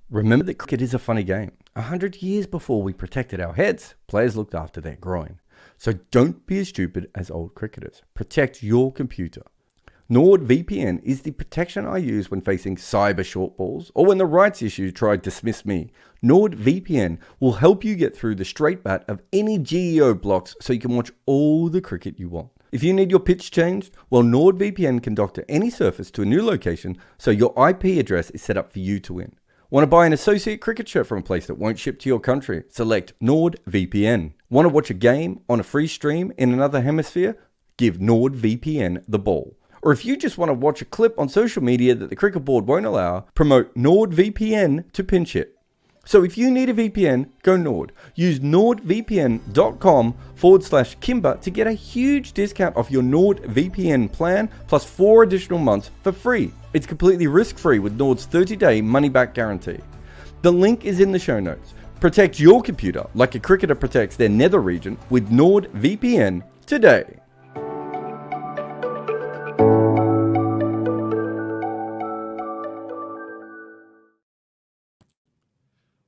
Remember that cricket is a funny game. 100 years before we protected our heads, players looked after their groin. So don't be as stupid as old cricketers. Protect your computer. NordVPN is the protection I use when facing cyber short balls or when the rights issue tried to dismiss me. NordVPN will help you get through the straight bat of any GEO blocks so you can watch all the cricket you want. If you need your pitch changed, well, NordVPN can doctor any surface to a new location so your IP address is set up for you to win. Want to buy an associate cricket shirt from a place that won't ship to your country? Select NordVPN. Want to watch a game on a free stream in another hemisphere? Give NordVPN the ball. Or if you just want to watch a clip on social media that the cricket board won't allow, promote NordVPN to pinch it. So if you need a VPN, go Nord. Use nordvpn.com/Kimber to get a huge discount off your NordVPN plan plus 4 additional months for free. It's completely risk-free with Nord's 30-day money-back guarantee. The link is in the show notes. Protect your computer like a cricketer protects their nether region with NordVPN today.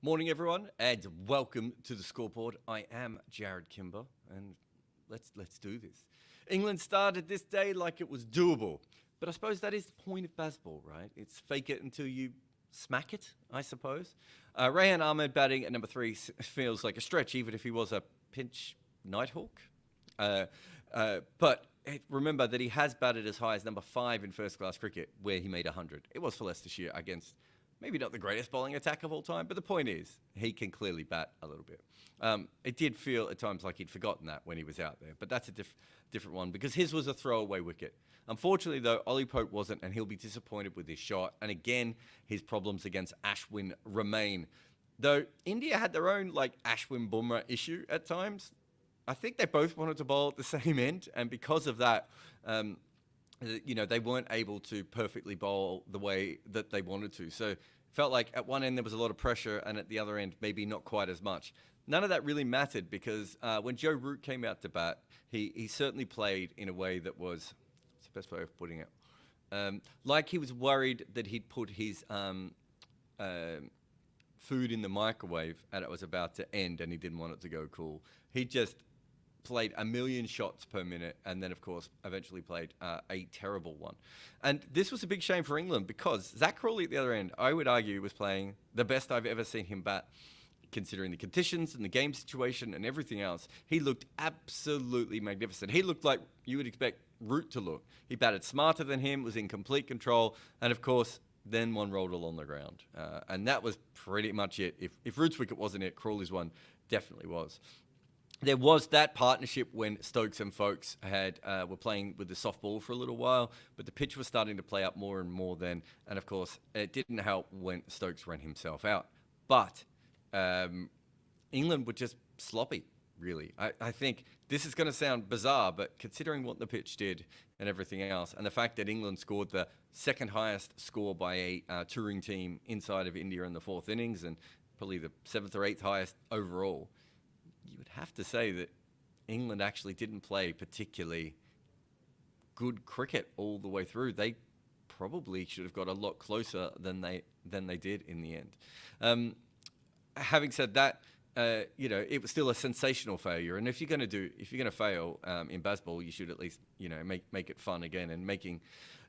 Morning everyone and welcome to the Scoreboard. I am Jared Kimber and let's do this. England started this day like it was doable, but I suppose that is the point of baseball, right? It's fake it until you smack it, I suppose. Rehan Ahmed batting at number 3 feels like a stretch, even if he was a pinch Nighthawk. But remember that he has batted as high as number 5 in first-class cricket, where he made 100. It was for Leicestershire against maybe not the greatest bowling attack of all time, but the point is, he can clearly bat a little bit. It did feel at times like he'd forgotten that when he was out there, but that's a different one because his was a throwaway wicket. Unfortunately, though, Ollie Pope wasn't, and he'll be disappointed with his shot. And again, his problems against Ashwin remain. Though India had their own Ashwin Bumrah issue at times. I think they both wanted to bowl at the same end, and because of that, they weren't able to perfectly bowl the way that they wanted to. So it felt like at one end there was a lot of pressure and at the other end maybe not quite as much. None of that really mattered because when Joe Root came out to bat, he certainly played in a way that was, what's the best way of putting it? Like he was worried that he'd put his food in the microwave and it was about to end and he didn't want it to go cool. He just played a million shots per minute and then, of course, eventually played a terrible one. And this was a big shame for England because Zach Crawley at the other end, I would argue, was playing the best I've ever seen him bat, considering the conditions and the game situation and everything else. He looked absolutely magnificent. He looked like you would expect Root to look. He batted smarter than him, was in complete control, and, of course, then one rolled along the ground. And that was pretty much it. If Root's wicket wasn't it, Crawley's one definitely was. There was that partnership when Stokes and Folks were playing with the soft ball for a little while, but the pitch was starting to play up more and more then. And, of course, it didn't help when Stokes ran himself out. But England were just sloppy, really. I think this is going to sound bizarre, but considering what the pitch did and everything else, and the fact that England scored the second highest score by a touring team inside of India in the 4th innings and probably the 7th or 8th highest overall, you would have to say that England actually didn't play particularly good cricket all the way through. They probably should have got a lot closer than they did in the end. Having said that, it was still a sensational failure. And if you're going to fail in baseball, you should at least make it fun again. And making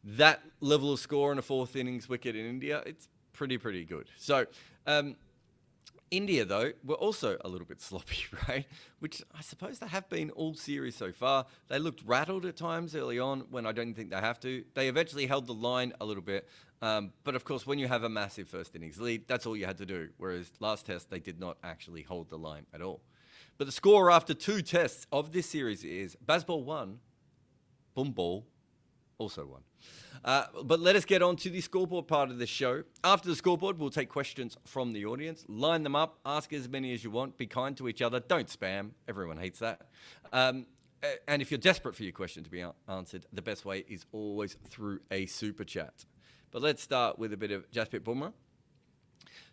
that level of score in a 4th innings wicket in India, it's pretty good. So. India, though, were also a little bit sloppy, right? Which I suppose they have been all series so far. They looked rattled at times early on when I don't think they have to. They eventually held the line a little bit. But, of course, when you have a massive first innings lead, that's all you had to do. Whereas last test, they did not actually hold the line at all. But the score after 2 tests of this series is Bazball 1, Bumble also won. But let us get on to the scoreboard part of the show. After the scoreboard, we'll take questions from the audience, line them up, ask as many as you want, be kind to each other, don't spam. Everyone hates that. And if you're desperate for your question to be answered, the best way is always through a super chat. But let's start with a bit of Jasprit Bumrah.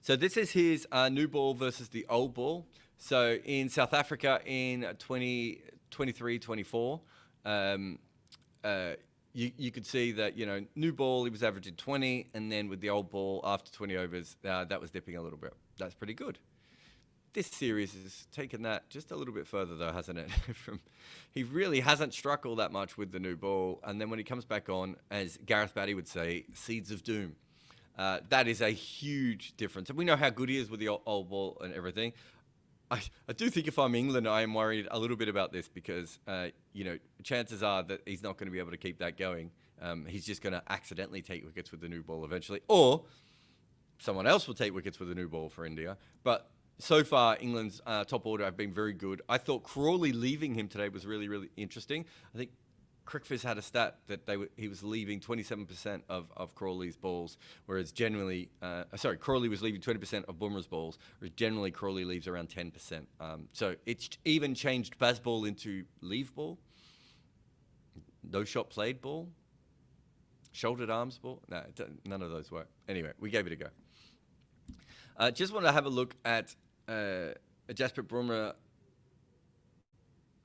So this is his new ball versus the old ball. So in South Africa in 2023-24, you could see that, new ball, he was averaging 20, and then with the old ball, after 20 overs, that was dipping a little bit. That's pretty good. This series has taken that just a little bit further, though, hasn't it? He really hasn't struck all that much with the new ball, and then when he comes back on, as Gareth Batty would say, seeds of doom. That is a huge difference. And we know how good he is with the old ball and everything. I do think if I'm England, I am worried a little bit about this because, chances are that he's not going to be able to keep that going. He's just going to accidentally take wickets with the new ball eventually. Or someone else will take wickets with the new ball for India. But so far, England's top order have been very good. I thought Crawley leaving him today was really, really interesting. I think Crickfizz had a stat that he was leaving 27% of Crawley's balls, whereas generally, Crawley was leaving 20% of Bumrah's balls, whereas generally Crawley leaves around 10%. So it's even changed Bazball into leave ball, no shot played ball, shouldered arms ball. No, none of those work. Anyway, we gave it a go. Just want to have a look at Jasprit Bumrah.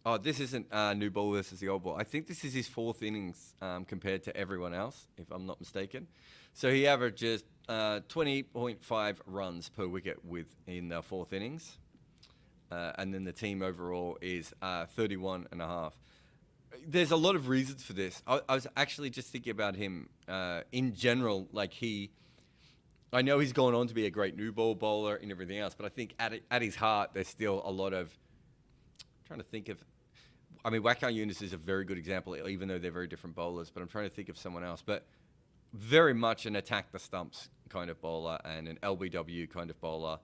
Oh, this isn't new ball versus the old ball. I think this is his fourth innings compared to everyone else, if I'm not mistaken. So he averages 20.5 runs per wicket in the fourth innings. And then the team overall is 31.5. There's a lot of reasons for this. I was actually just thinking about him in general. I know he's gone on to be a great new ball bowler and everything else, but I think at his heart, there's still a lot of... trying to think of... Waqar Younis is a very good example, even though they're very different bowlers, but I'm trying to think of someone else. But very much an attack the stumps kind of bowler and an LBW kind of bowler.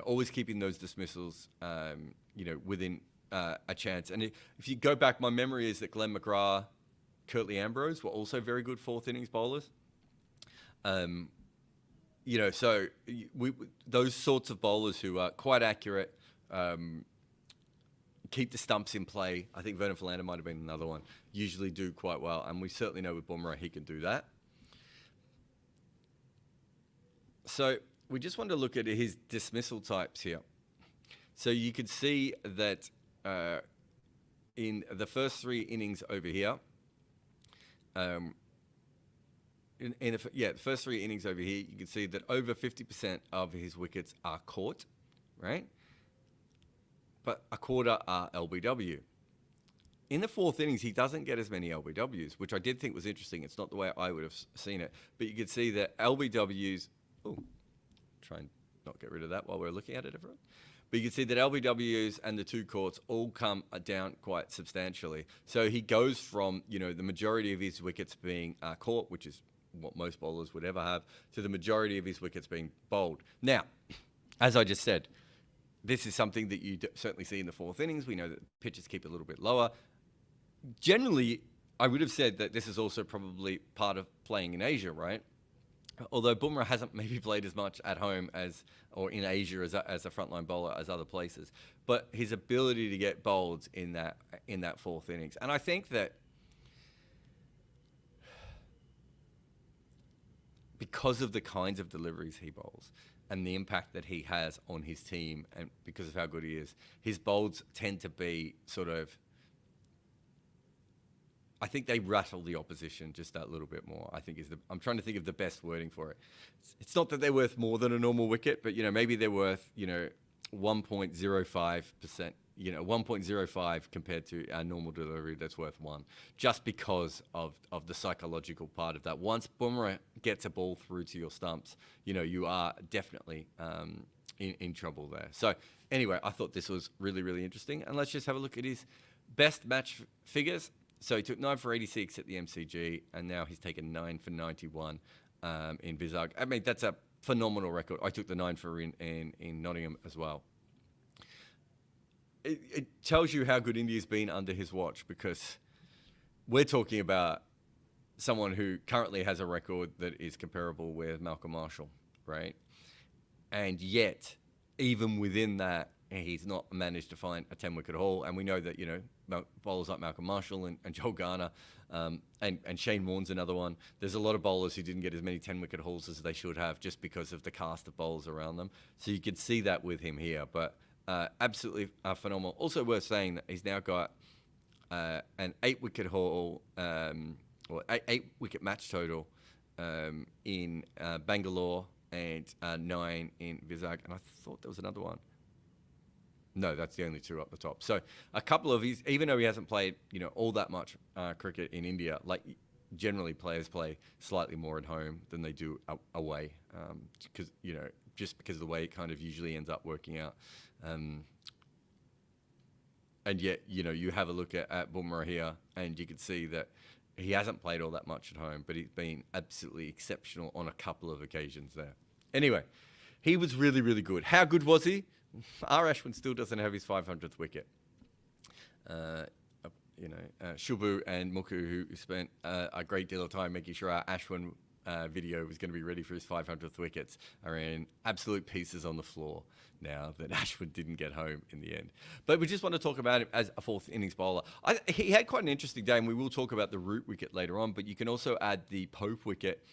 Always keeping those dismissals, within a chance. And if you go back, my memory is that Glenn McGrath, Curtly Ambrose were also very good fourth innings bowlers. So those sorts of bowlers who are quite accurate, keep the stumps in play. I think Vernon Philander might have been another one. Usually do quite well, and we certainly know with Bumrah he can do that. So we just want to look at his dismissal types here. So you could see that in the first three innings over here, the first three innings over here, you can see that over 50% of his wickets are caught, right? But a quarter are LBW. In the fourth innings, he doesn't get as many LBWs, which I did think was interesting. It's not the way I would have seen it. But you could see that LBWs... try and not get rid of that while we're looking at it, everyone. But you can see that LBWs and the two courts all come down quite substantially. So he goes from, the majority of his wickets being caught, which is what most bowlers would ever have, to the majority of his wickets being bowled. Now, as I just said, this is something that you certainly see in the fourth innings. We know that pitches keep a little bit lower. Generally, I would have said that this is also probably part of playing in Asia, right? Although Bumrah hasn't maybe played as much at home or in Asia as a frontline bowler as other places, but his ability to get bowled in that fourth innings. And I think that because of the kinds of deliveries he bowls and the impact that he has on his team, and because of how good he is, his bowls tend to be sort of, I think they rattle the opposition just that little bit more. I'm trying to think of the best wording for it. It's not that they're worth more than a normal wicket, but maybe they're worth 1.05%, 1.05 compared to a normal delivery that's worth 1, just because of the psychological part of that. Once Bumrah gets a ball through to your stumps, you are definitely in trouble there. So anyway, I thought this was really, really interesting. And let's just have a look at his best match figures. So he took 9 for 86 at the MCG, and now he's taken 9 for 91 in Visakhapatnam. That's a phenomenal record. I took the 9 for in Nottingham as well. It tells you how good India's been under his watch, because we're talking about someone who currently has a record that is comparable with Malcolm Marshall, right? And yet, even within that, he's not managed to find a 10-wicket haul. And we know that, bowlers like Malcolm Marshall and Joel Garner and Shane Warne's another one. There's a lot of bowlers who didn't get as many 10-wicket hauls as they should have just because of the cast of bowlers around them. So you could see that with him here. But absolutely phenomenal. Also worth saying that he's now got an 8-wicket haul, or 8-wicket match total in Bangalore and 9 in Vizag. And I thought there was another one. No, that's the only two up the top. So a couple of these, even though he hasn't played, all that much cricket in India, like generally players play slightly more at home than they do away, because just because of the way it kind of usually ends up working out. And yet, you have a look at Bumrah here, and you can see that he hasn't played all that much at home, but he's been absolutely exceptional on a couple of occasions there. Anyway, he was really, really good. How good was he? R. Ashwin still doesn't have his 500th wicket. Shubhu and Mukku, who spent a great deal of time making sure our Ashwin video was going to be ready for his 500th wickets, are in absolute pieces on the floor now that Ashwin didn't get home in the end. But we just want to talk about him as a fourth innings bowler. He had quite an interesting day, and we will talk about the root wicket later on, but you can also add the Pope wicket.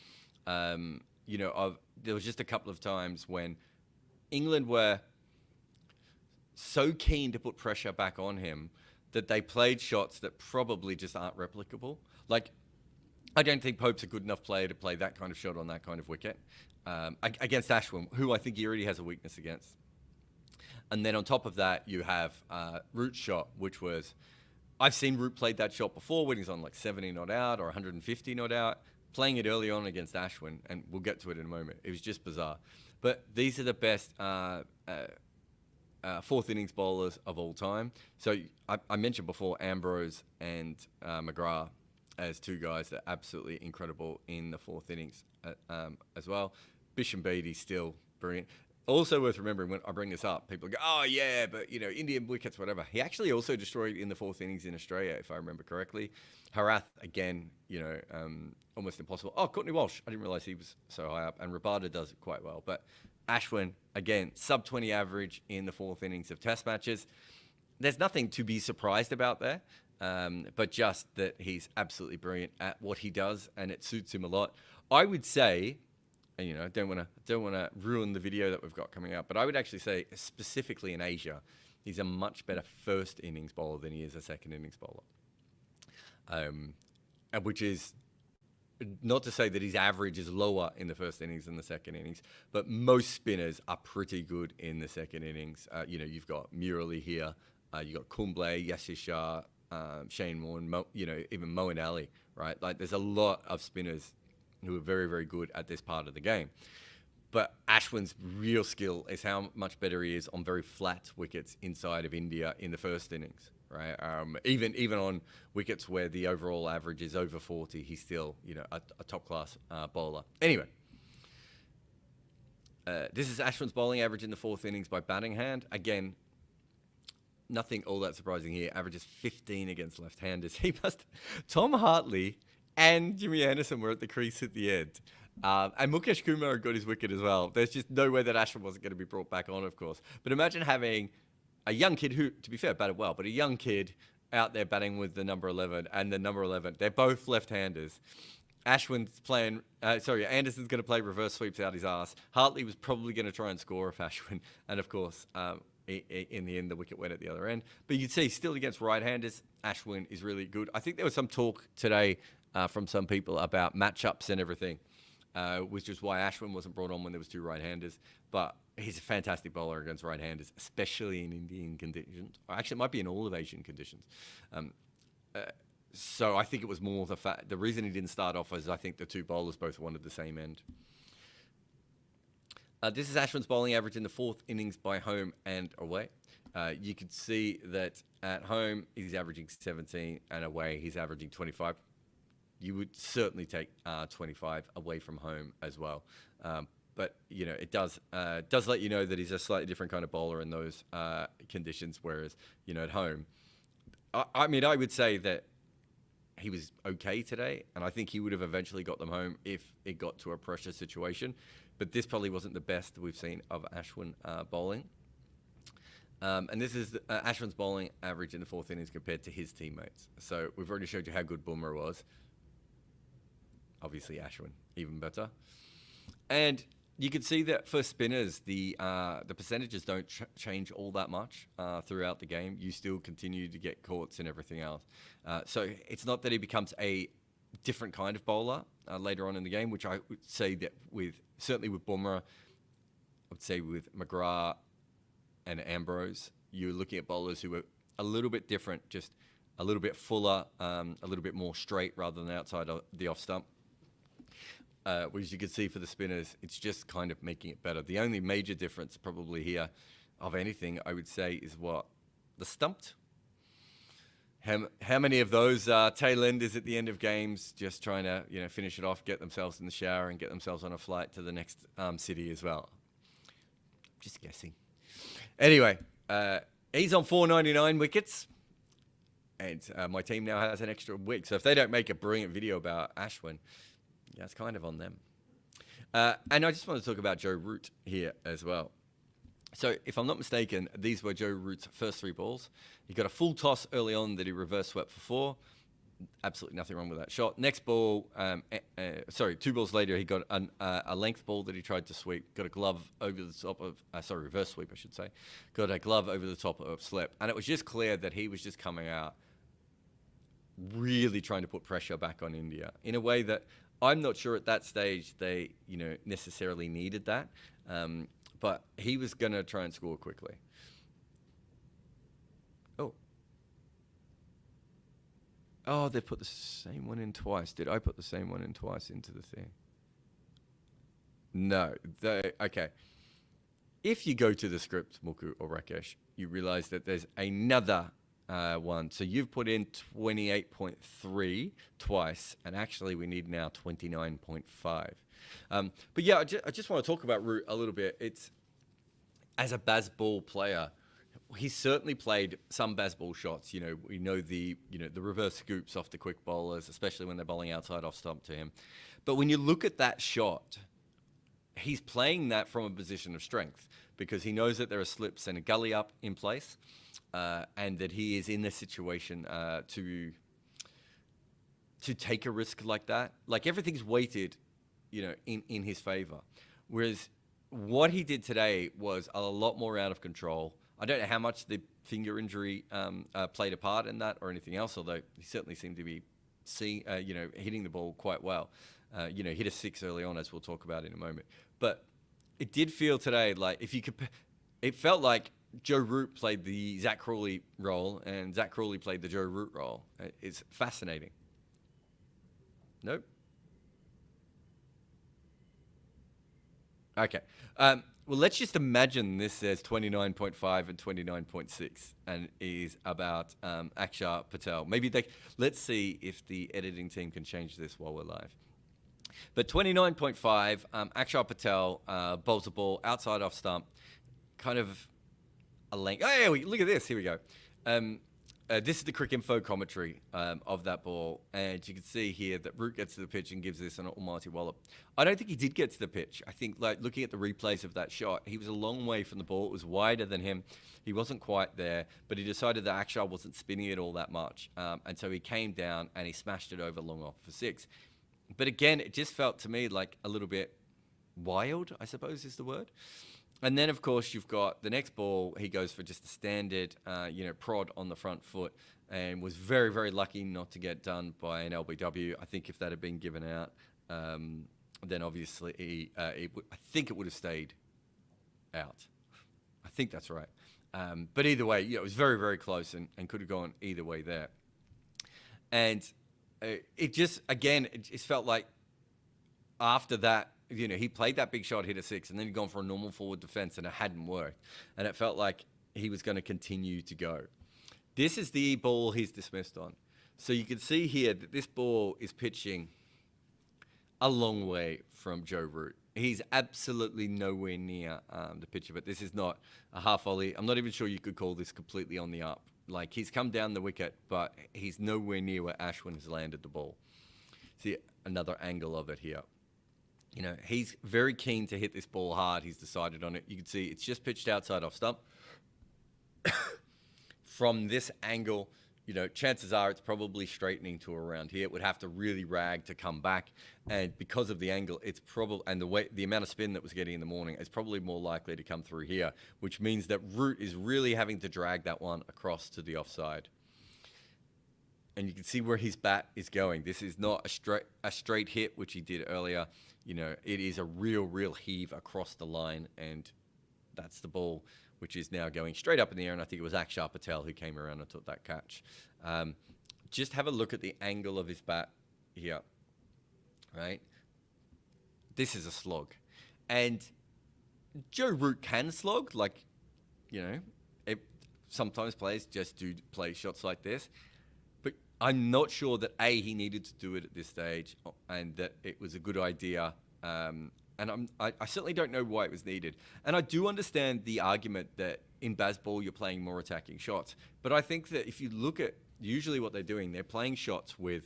There was just a couple of times when England were so keen to put pressure back on him that they played shots that probably just aren't replicable. Like, I don't think Pope's a good enough player to play that kind of shot on that kind of wicket against Ashwin, who I think he already has a weakness against. And then on top of that, you have Root's shot, which was, I've seen Root played that shot before when he's on like 70 not out or 150 not out, playing it early on against Ashwin, and we'll get to it in a moment. It was just bizarre. But these are the best fourth innings bowlers of all time. So I mentioned before Ambrose and McGrath as two guys that are absolutely incredible in the fourth innings as well. Bish and Beattie still brilliant. Also worth remembering when I bring this up, people go, oh yeah, but Indian wickets, whatever. He actually also destroyed in the fourth innings in Australia, if I remember correctly. Harath, again, almost impossible. Oh, Courtney Walsh, I didn't realise he was so high up, and Rabada does it quite well. But Ashwin, again, sub-20 average in the fourth innings of test matches. There's nothing to be surprised about there, but just that he's absolutely brilliant at what he does, and it suits him a lot. I would say, and I don't want to ruin the video that we've got coming out, but I would actually say, specifically in Asia, he's a much better first innings bowler than he is a second innings bowler. Which is not to say that his average is lower in the first innings than the second innings, but most spinners are pretty good in the second innings. You've got Murali here, you've got Kumble, Yasir Shah, Shane Warne, even Moeen Ali, right? Like, there's a lot of spinners who are very, very good at this part of the game. But Ashwin's real skill is how much better he is on very flat wickets inside of India in the first innings, right? Even on wickets where the overall average is over 40, he's still, a top-class bowler. Anyway, this is Ashwin's bowling average in the fourth innings by batting hand. Again, nothing all that surprising here. Averages 15 against left-handers. Tom Hartley and Jimmy Anderson were at the crease at the end. And Mukesh Kumar got his wicket as well. There's just no way that Ashwin wasn't going to be brought back on, of course. But imagine having a young kid who, to be fair, batted well, but a young kid out there batting with the number 11 and the number 11. They're both left-handers. Anderson's going to play reverse sweeps out his ass. Hartley was probably going to try and score off Ashwin. And, of course, in the end, the wicket went at the other end. But you'd see, still against right-handers, Ashwin is really good. I think there was some talk today from some people about matchups and everything, which is why Ashwin wasn't brought on when there was two right-handers. But he's a fantastic bowler against right-handers, especially in Indian conditions. Or actually, it might be in all of Asian conditions. So I think it was more the reason he didn't start off is I think the two bowlers both wanted the same end. This is Ashwin's bowling average in the fourth innings by home and away. You can see that at home he's averaging 17 and away he's averaging 25. You would certainly take 25 away from home as well. But, it does let you know that he's a slightly different kind of bowler in those conditions, whereas, at home. I would say that he was okay today, and I think he would have eventually got them home if it got to a pressure situation. But this probably wasn't the best we've seen of Ashwin bowling. And this is Ashwin's bowling average in the fourth innings compared to his teammates. So we've already showed you how good Bumrah was. Obviously, Ashwin, even better. And You can see that for spinners, the percentages don't change all that much throughout the game. You still continue to get caughts and everything else. So it's not that he becomes a different kind of bowler later on in the game, which I would say that certainly with Bumrah, I would say with McGrath and Ambrose, you're looking at bowlers who are a little bit different, just a little bit fuller, a little bit more straight rather than outside of the off stump. Which you can see for the spinners, it's just kind of making it better. The only major difference probably here of anything, I would say, is what? The stumped. How many of those tail enders at the end of games just trying to finish it off, get themselves in the shower and get themselves on a flight to the next city as well? Just guessing. Anyway, he's on 499 wickets. And my team now has an extra week. So if they don't make a brilliant video about Ashwin, yeah, it's kind of on them. And I just want to talk about Joe Root here as well. So if I'm not mistaken, these were Joe Root's first 3 balls. He got a full toss early on that he reverse swept for 4. Absolutely nothing wrong with that shot. Next ball, 2 balls later, he got a length ball that he tried to sweep. Got a glove over the top of, reverse sweep, I should say. Got a glove over the top of slip. And it was just clear that he was just coming out really trying to put pressure back on India in a way that I'm not sure at that stage they, necessarily needed that. But he was going to try and score quickly. Oh, they put the same one in twice. Did I put the same one in twice into the thing? No. Okay. If you go to the script, Muku or Rakesh, you realize that there's another one. So you've put in 28.3 twice, and actually we need now 29.5. But yeah, I just want to talk about Root a little bit. It's, as a Bazball player, he's certainly played some Bazball shots. We know the reverse scoops off the quick bowlers, especially when they're bowling outside off stump to him. But when you look at that shot, he's playing that from a position of strength because he knows that there are slips and a gully up in place, and that he is in the situation to take a risk like that. Like everything's weighted, in his favor. Whereas what he did today was a lot more out of control. I don't know how much the finger injury played a part in that or anything else, although he certainly seemed to be hitting the ball quite well. Hit a 6 early on, as we'll talk about in a moment. But it did feel today like it felt like Joe Root played the Zach Crawley role and Zach Crawley played the Joe Root role. It's fascinating. Nope. Okay. Well, let's just imagine this says 29.5 and 29.6 and is about Akshar Patel. Let's see if the editing team can change this while we're live. But 29.5, Akshar Patel bowls the ball outside off stump, kind of a length. Oh, yeah, look at this. Here we go. This is the Crick Info commentary of that ball, and you can see here that Root gets to the pitch and gives this an almighty wallop. I don't think he did get to the pitch. I think, looking at the replays of that shot, he was a long way from the ball. It was wider than him. He wasn't quite there, but he decided that Akshar wasn't spinning it all that much, and so he came down and he smashed it over long off for 6. But again, it just felt to me like a little bit wild, I suppose is the word. And then, of course, you've got the next ball. He goes for just a standard, prod on the front foot and was very, very lucky not to get done by an LBW. I think if that had been given out, then obviously I think it would have stayed out. I think that's right. But either way, it was very, very close and could have gone either way there. And it just felt like after that, he played that big shot, hit a 6, and then he'd gone for a normal forward defense, and it hadn't worked. And it felt like he was going to continue to go. This is the ball he's dismissed on. So you can see here that this ball is pitching a long way from Joe Root. He's absolutely nowhere near the pitch of it. This is not a half volley. I'm not even sure you could call this completely on the up. Like, he's come down the wicket, but he's nowhere near where Ashwin has landed the ball. See another angle of it here. He's very keen to hit this ball hard. He's decided on it. You can see it's just pitched outside off stump. From this angle, chances are it's probably straightening to around here. It would have to really rag to come back, and because of the angle, it's probably, and the amount of spin that was getting in the morning, it's probably more likely to come through here, which means that Root is really having to drag that one across to the offside. And you can see where his bat is going. This is not a straight hit, which he did earlier. It is a real heave across the line, and that's the ball, which is now going straight up in the air, and I think it was Akshar Patel who came around and took that catch. Just have a look at the angle of his bat here, right? This is a slog. And Joe Root can slog, sometimes players just do play shots like this. But I'm not sure that, A, he needed to do it at this stage, and that it was a good idea. And I certainly don't know why it was needed. And I do understand the argument that in baseball you're playing more attacking shots. But I think that if you look at usually what they're doing, they're playing shots with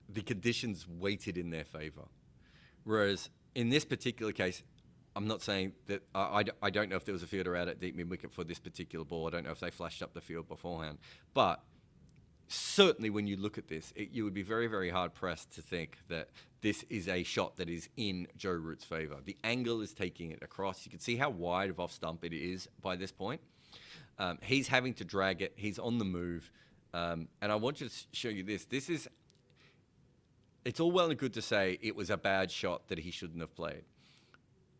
the conditions weighted in their favor. Whereas in this particular case, I'm not saying that I don't know if there was a fielder out at deep mid-wicket for this particular ball. I don't know if they flashed up the field beforehand. But certainly when you look at this, you would be very, very hard-pressed to think that this is a shot that is in Joe Root's favour. The angle is taking it across. You can see how wide of off-stump it is by this point. He's having to drag it. He's on the move. And I want to show you this. It's all well and good to say it was a bad shot that he shouldn't have played.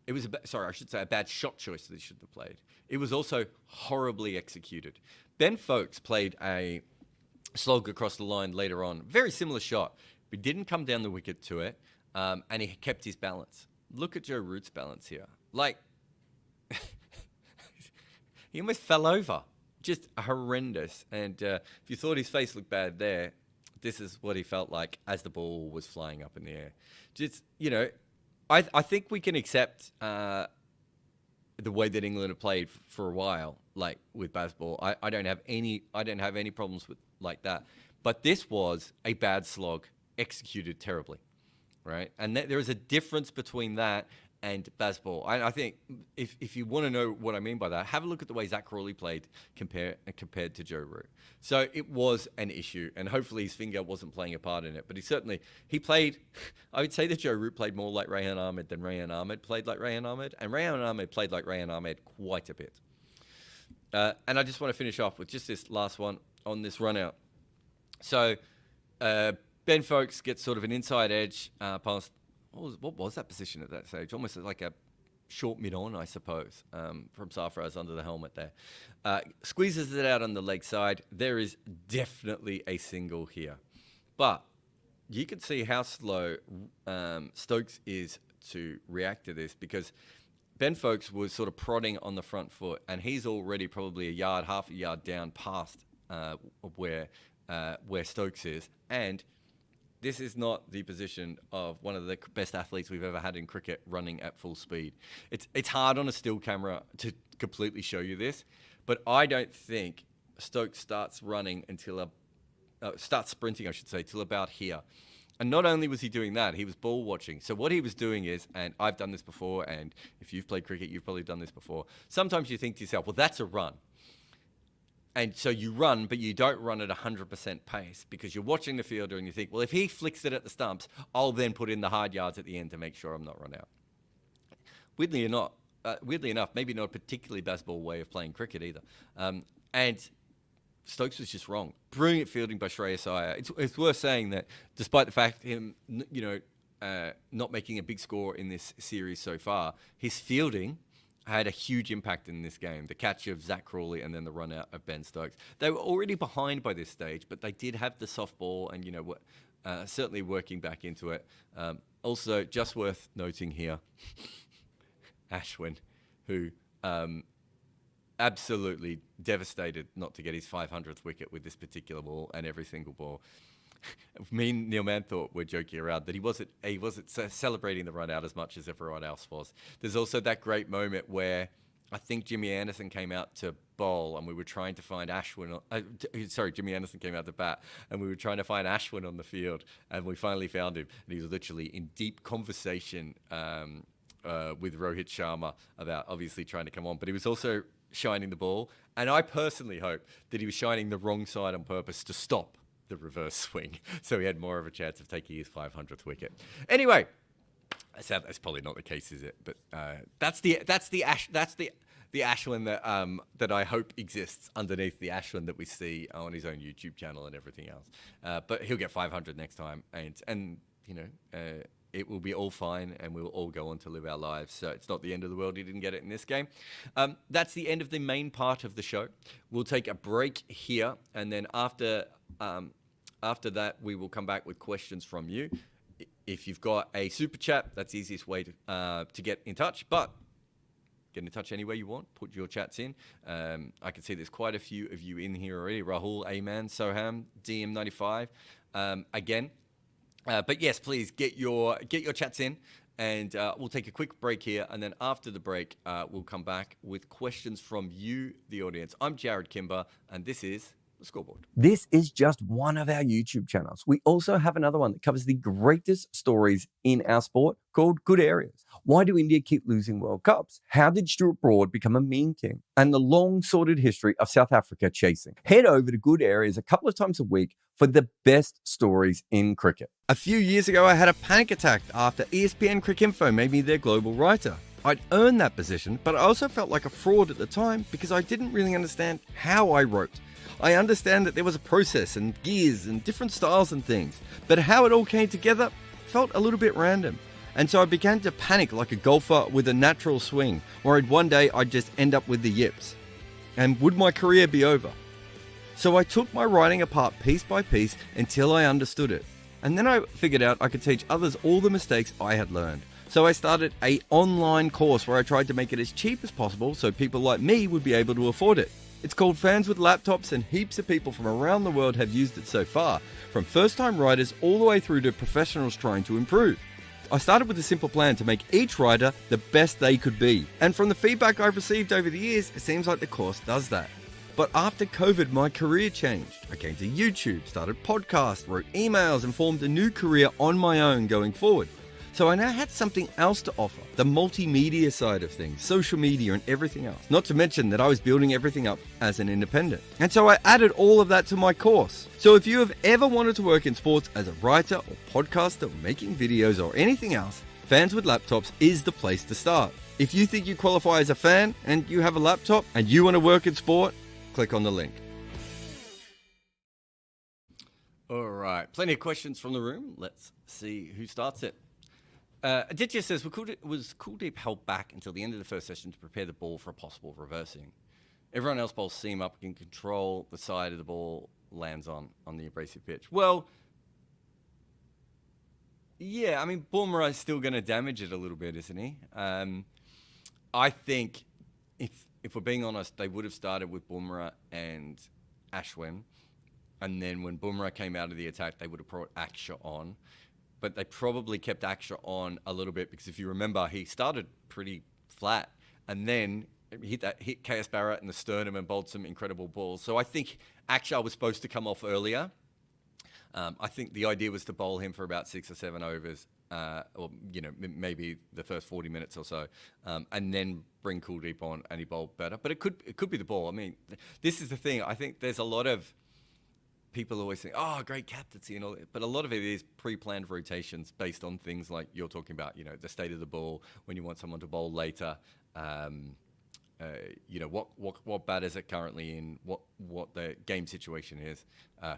It was a bad shot choice that he shouldn't have played. It was also horribly executed. Ben Foakes played a slog across the line later on. Very similar shot. But didn't come down the wicket to it, and he kept his balance. Look at Joe Root's balance here. He almost fell over. Just horrendous. And if you thought his face looked bad there, this is what he felt like as the ball was flying up in the air. Just, I think we can accept the way that England have played for a while, with baseball. I don't have any problems with that. But this was a bad slog executed terribly, right? And there is a difference between that and baseball. I think if you want to know what I mean by that, have a look at the way Zach Crawley played compared to Joe Root. So it was an issue, and hopefully his finger wasn't playing a part in it. But he played. I would say that Joe Root played more like Rehan Ahmed than Rehan Ahmed played like Rehan Ahmed, and Rehan Ahmed played like Rehan Ahmed quite a bit. And I just want to finish off with just this last one on this run out. So Ben Foakes gets sort of an inside edge past. What was that position at that stage? Almost like a short mid-on, I suppose, from Sarfraz under the helmet there. Squeezes it out on the leg side. There is definitely a single here. But you can see how slow Stokes is to react to this, because Ben Foakes was sort of prodding on the front foot, and he's already probably half a yard down past where Stokes is. And this is not the position of one of the best athletes we've ever had in cricket running at full speed. It's hard on a still camera to completely show you this, but I don't think Stokes starts sprinting, I should say, till about here. And not only was he doing that, he was ball watching. So what he was doing is, and I've done this before, and if you've played cricket, you've probably done this before. Sometimes you think to yourself, well, that's a run. And so you run, but you don't run at 100% pace, because you're watching the fielder and you think, well, if he flicks it at the stumps, I'll then put in the hard yards at the end to make sure I'm not run out. Weirdly enough, maybe not a particularly baseball way of playing cricket either. And Stokes was just wrong. Brilliant fielding by Shreyas Iyer. It's worth saying that despite the fact him, not making a big score in this series so far, his fielding had a huge impact in this game. The catch of Zach Crawley and then the run out of Ben Stokes. They were already behind by this stage, but they did have the soft ball and, certainly working back into it. Also, just worth noting here, Ashwin, who absolutely devastated not to get his 500th wicket with this particular ball and every single ball. Me and Neil Manthorpe were joking around that he wasn't celebrating the run out as much as everyone else was. There's also that great moment where I think Jimmy Anderson came out to bowl and we were trying to find Ashwin. Jimmy Anderson came out to bat and we were trying to find Ashwin on the field, and we finally found him. And he was literally in deep conversation with Rohit Sharma about obviously trying to come on, but he was also shining the ball. And I personally hope that he was shining the wrong side on purpose to stop the reverse swing, so he had more of a chance of taking his 500th wicket. Anyway, that's probably not the case, is it? But that's the Ashwin that I hope exists underneath the Ashwin that we see on his own YouTube channel and everything else. But he'll get 500 next time, and you know, it will be all fine, and we'll all go on to live our lives. So it's not the end of the world. He didn't get it in this game. That's the end of the main part of the show. We'll take a break here, and then after that, we will come back with questions from you. If you've got a super chat, that's the easiest way to get in touch. But get in touch any way you want. Put your chats in. I can see there's quite a few of you in here already. Rahul, Aman, Soham, DM95. Again. But yes, please get your chats in, and we'll take a quick break here, and then after the break, we'll come back with questions from you, the audience. I'm Jared Kimber, and this is The Scoreboard. This is just one of our YouTube channels. We also have another one that covers the greatest stories in our sport called Good Areas. Why do India keep losing World Cups? How did Stuart Broad become a meme king? And the long sordid history of South Africa chasing. Head over to Good Areas a couple of times a week for the best stories in cricket. A few years ago, I had a panic attack after ESPN Cricinfo made me their global writer. I'd earned that position, but I also felt like a fraud at the time because I didn't really understand how I wrote. I understand that there was a process and gears and different styles and things, but how it all came together felt a little bit random. And so I began to panic like a golfer with a natural swing, worried one day I'd just end up with the yips. And would my career be over? So I took my writing apart piece by piece until I understood it. And then I figured out I could teach others all the mistakes I had learned. So I started an online course where I tried to make it as cheap as possible so people like me would be able to afford it. It's called Fans with Laptops, and heaps of people from around the world have used it so far, from first-time writers all the way through to professionals trying to improve. I started with a simple plan to make each writer the best they could be. And from the feedback I've received over the years, it seems like the course does that. But after COVID, my career changed. I came to YouTube, started podcasts, wrote emails, and formed a new career on my own going forward. So I now had something else to offer, the multimedia side of things, social media and everything else. Not to mention that I was building everything up as an independent. And so I added all of that to my course. So if you have ever wanted to work in sports as a writer or podcaster or making videos or anything else, Fans with Laptops is the place to start. If you think you qualify as a fan and you have a laptop and you want to work in sport, click on the link. All right, plenty of questions from the room. Let's see who starts it. Aditya says, was Kuldeep held back until the end of the first session to prepare the ball for a possible reversing? Everyone else bowls seam up, can control the side of the ball lands on the abrasive pitch. Well, yeah, I mean, Bumrah is still going to damage it a little bit, isn't he? I think, if we're being honest, they would have started with Bumrah and Ashwin, and then when Bumrah came out of the attack, they would have brought Aksha on. But they probably kept Aksha on a little bit because if you remember, he started pretty flat and then hit KS Barrett in the sternum and bowled some incredible balls. So I think Aksha was supposed to come off earlier. I think the idea was to bowl him for about 6 or 7 overs, or maybe the first 40 minutes or so, and then bring Kuldeep on and he bowled better. But it could be the ball. I mean, this is the thing. I think there's a lot of people always think, oh, great captaincy and all that. But a lot of it is pre-planned rotations based on things like you're talking about, the state of the ball, when you want someone to bowl later, what batters are currently in, what the game situation is.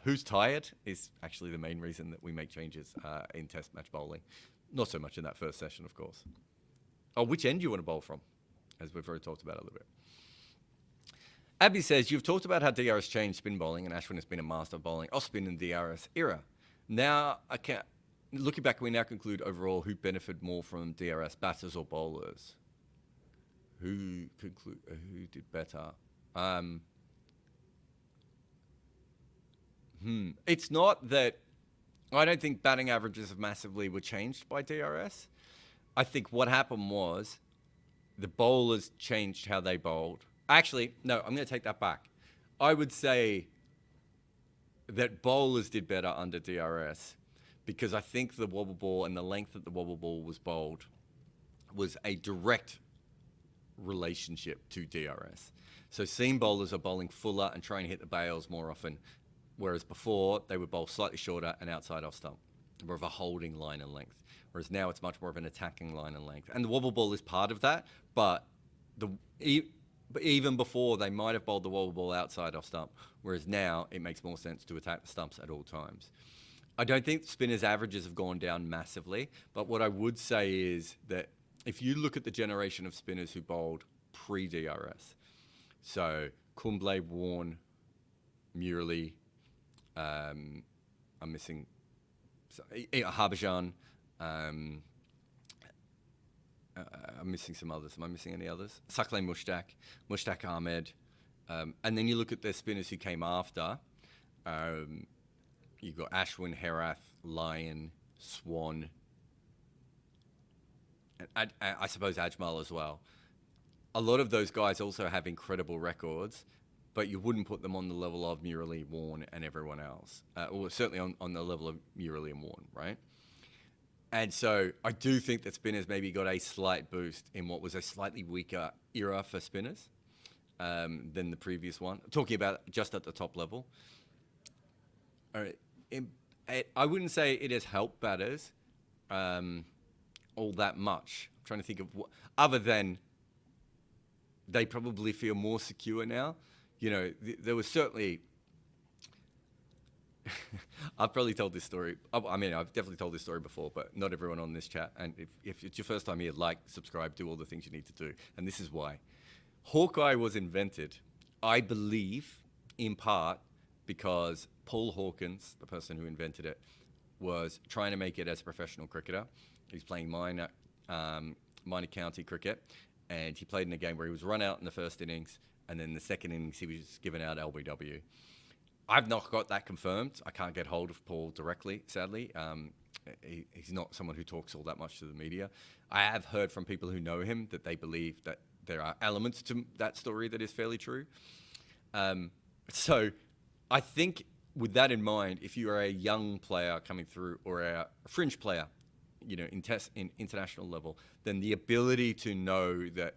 Who's tired is actually the main reason that we make changes in test match bowling. Not so much in that first session, of course. Oh, which end do you want to bowl from? As we've already talked about a little bit. Abby says, you've talked about how DRS changed spin bowling and Ashwin has been a master of bowling off spin in the DRS era. Now, looking back, we now conclude overall who benefited more from DRS, batters or bowlers? Who did better? It's not that I don't think batting averages massively were changed by DRS. I think what happened was the bowlers changed how they bowled. Actually, no, I'm going to take that back. I would say that bowlers did better under DRS because I think the wobble ball and the length that the wobble ball was bowled was a direct relationship to DRS. So seam bowlers are bowling fuller and trying to hit the bails more often, whereas before they would bowl slightly shorter and outside off stump, more of a holding line and length. Whereas now it's much more of an attacking line and length. And the wobble ball is part of that, but even before they might have bowled the wobble ball outside off stump, whereas now it makes more sense to attack the stumps at all times. I don't think spinners' averages have gone down massively, but what I would say is that if you look at the generation of spinners who bowled pre-DRS, so Kumble, Warne, Murali, I'm missing Harbhajan, I'm missing some others. Am I missing any others? Sakle Mushtaq Ahmed. And then you look at the spinners who came after. You've got Ashwin, Herath, Lyon, Swan, and I suppose Ajmal as well. A lot of those guys also have incredible records, but you wouldn't put them on the level of Murali, Warne, and everyone else, or certainly on the level of Murali and Warne, right? And so I do think that spinners maybe got a slight boost in what was a slightly weaker era for spinners than the previous one. I'm talking about just at the top level. All right. I wouldn't say it has helped batters all that much. I'm trying to think of what, other than they probably feel more secure now. You know, there was certainly... I've probably told this story. I mean, I've definitely told this story before, but not everyone on this chat. And if it's your first time here, like, subscribe, do all the things you need to do. And this is why. Hawkeye was invented, I believe, in part because Paul Hawkins, the person who invented it, was trying to make it as a professional cricketer. He was playing minor county cricket, and he played in a game where he was run out in the first innings, and then the second innings he was given out LBW. I've not got that confirmed. I can't get hold of Paul directly, sadly. He's not someone who talks all that much to the media. I have heard from people who know him that they believe that there are elements to that story that is fairly true. So I think with that in mind, if you are a young player coming through or a fringe player, you know, in international level, then the ability to know that,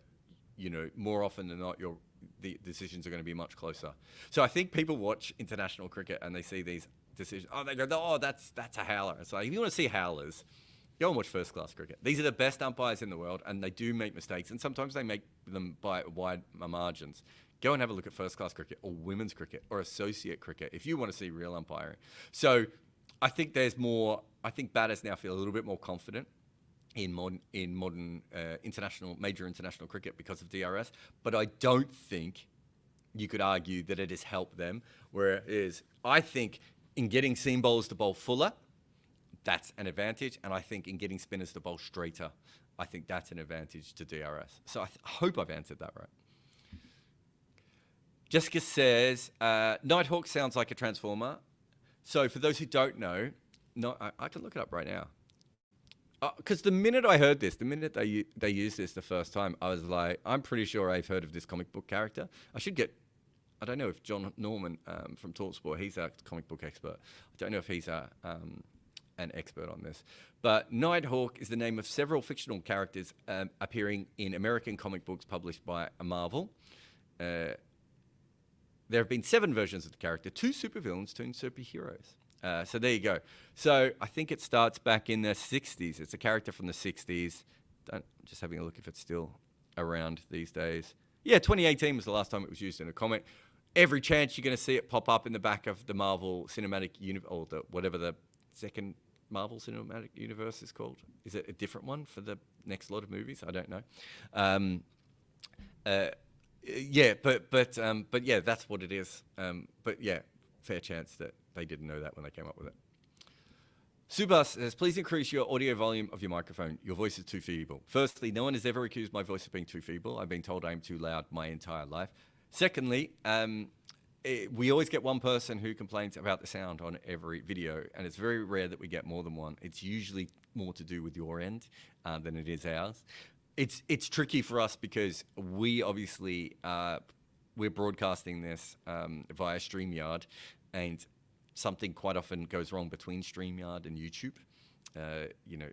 you know, more often than not, the decisions are going to be much closer. So I think people watch international cricket and they see these decisions. Oh, they go, oh, that's a howler. It's like, if you want to see howlers, go and watch first-class cricket. These are the best umpires in the world, and they do make mistakes, and sometimes they make them by wide margins. Go and have a look at first-class cricket or women's cricket or associate cricket if you want to see real umpiring. So I think there's more. I think batters now feel a little bit more confident in modern major international cricket because of DRS, but I don't think you could argue that it has helped them. Whereas I think in getting seam bowlers to bowl fuller, that's an advantage, and I think in getting spinners to bowl straighter, I think that's an advantage to DRS. So I hope I've answered that right. Jessica says, Nighthawk sounds like a transformer. So for those who don't know, I can look it up right now. Because the minute I heard this, the minute they used this the first time, I was like, I'm pretty sure I've heard of this comic book character. I don't know if John Norman from TalkSport, he's a comic book expert. I don't know if he's an expert on this. But Nighthawk is the name of several fictional characters appearing in American comic books published by Marvel. There have been 7 versions of the character, 2 supervillains, 2 superheroes. So there you go. So I think it starts back in the 60s. It's a character from the 60s. Just having a look if it's still around these days. Yeah, 2018 was the last time it was used in a comic. Every chance you're going to see it pop up in the back of the Marvel Cinematic Universe, or whatever the second Marvel Cinematic Universe is called. Is it a different one for the next lot of movies? I don't know. Yeah, but yeah, that's what it is. But yeah, fair chance that they didn't know that when they came up with it. Subas says, please increase your audio volume of your microphone. Your voice is too feeble. Firstly, no one has ever accused my voice of being too feeble. I've been told I'm too loud my entire life. Secondly, we always get one person who complains about the sound on every video, and it's very rare that we get more than one. It's usually more to do with your end than it is ours. It's tricky for us because we obviously, we're broadcasting this via StreamYard, and something quite often goes wrong between StreamYard and YouTube. You know,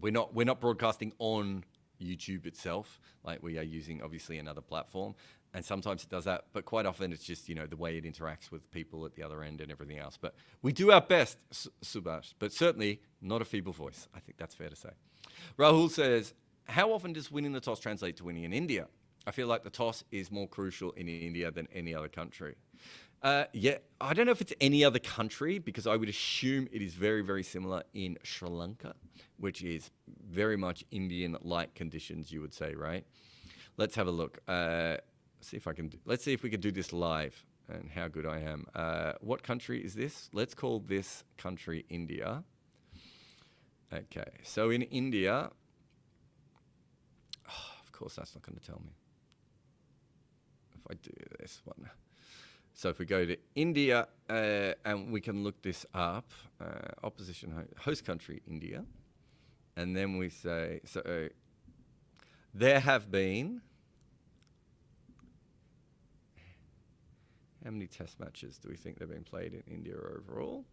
we're not broadcasting on YouTube itself. Like we are using obviously another platform, and sometimes it does that, but quite often it's just, the way it interacts with people at the other end and everything else. But we do our best, Subhash, but certainly not a feeble voice. I think that's fair to say. Rahul says, how often does winning the toss translate to winning in India? I feel like the toss is more crucial in India than any other country. Yeah, I don't know if it's any other country, because I would assume it is very, very similar in Sri Lanka, which is very much Indian-like conditions, you would say, right? Let's have a look. Let's see if we can do this live and how good I am. What country is this? Let's call this country India. Okay, so in India, of course that's not going to tell me. If I do this one. So if we go to India, and we can look this up, opposition host country, India, and then we say, so there have been, how many test matches do we think they've been played in India overall?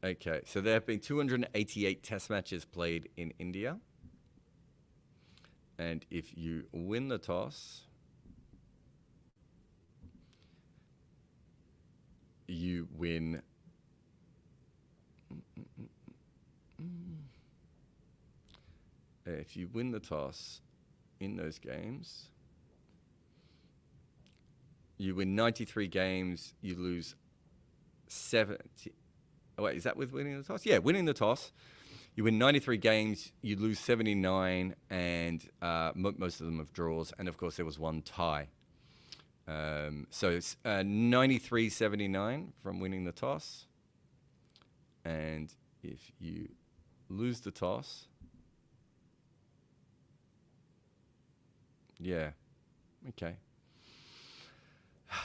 Okay, so there have been 288 test matches played in India. And if you win the toss, you win. If you win the toss in those games, you win 93 games, you lose 70. Oh, wait, is that with winning the toss? Yeah, winning the toss. You win 93 games, you lose 79, and most of them have draws. And of course, there was one tie. So it's 93-79 from winning the toss. And if you lose the toss, yeah, okay.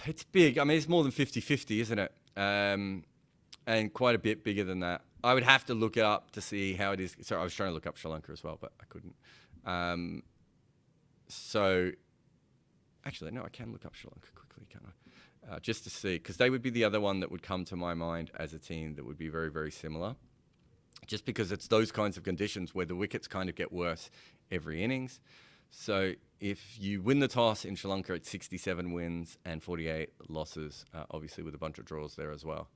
It's big. I mean, it's more than 50-50, isn't it? And quite a bit bigger than that. I would have to look it up to see how it is. Sorry, I was trying to look up Sri Lanka as well, but I couldn't. So, actually, no, I can look up Sri Lanka quickly, can't I? Just to see, because they would be the other one that would come to my mind as a team that would be very, very similar. Just because it's those kinds of conditions where the wickets kind of get worse every innings. So if you win the toss in Sri Lanka, it's 67 wins and 48 losses, obviously with a bunch of draws there as well.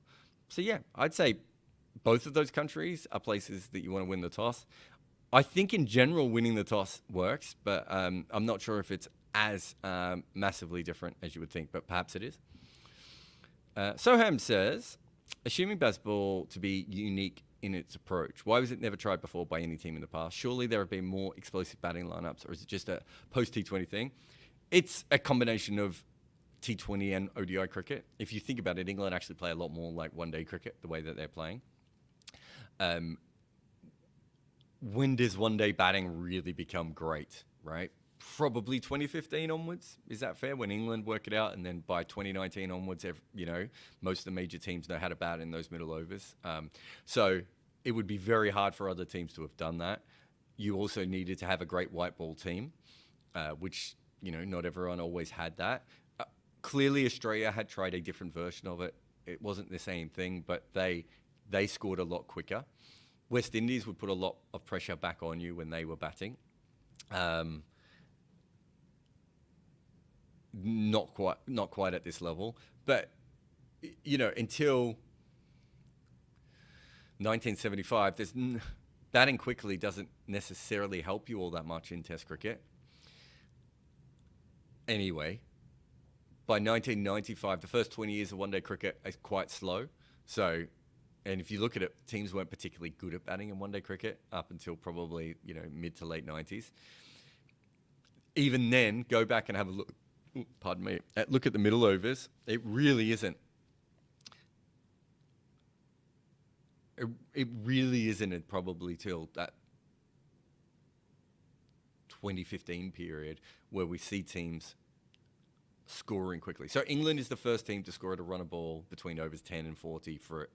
So yeah, I'd say both of those countries are places that you want to win the toss. I think in general winning the toss works, but I'm not sure if it's as massively different as you would think, but perhaps it is. Soham says, assuming baseball to be unique in its approach, why was it never tried before by any team in the past? Surely there have been more explosive batting lineups, or is it just a post-T20 thing? It's a combination of T20 and ODI cricket. If you think about it, England actually play a lot more like one-day cricket, the way that they're playing. When does one-day batting really become great, right? Probably 2015 onwards. Is that fair? When England work it out, and then by 2019 onwards, most of the major teams know how to bat in those middle overs. So it would be very hard for other teams to have done that. You also needed to have a great white ball team, which, not everyone always had that. Clearly, Australia had tried a different version of it. It wasn't the same thing, but they scored a lot quicker. West Indies would put a lot of pressure back on you when they were batting. Not quite at this level, but until 1975, batting quickly doesn't necessarily help you all that much in Test cricket. Anyway, by 1995, the first 20 years of one-day cricket is quite slow. So, and if you look at it, teams weren't particularly good at batting in one-day cricket up until probably mid to late 90s. Even then, go back and have a look. Pardon me. Look at the middle overs. It really isn't. It really isn't probably till that 2015 period where we see teams scoring quickly. So England is the first team to score at a run of ball between overs 10 and 40 for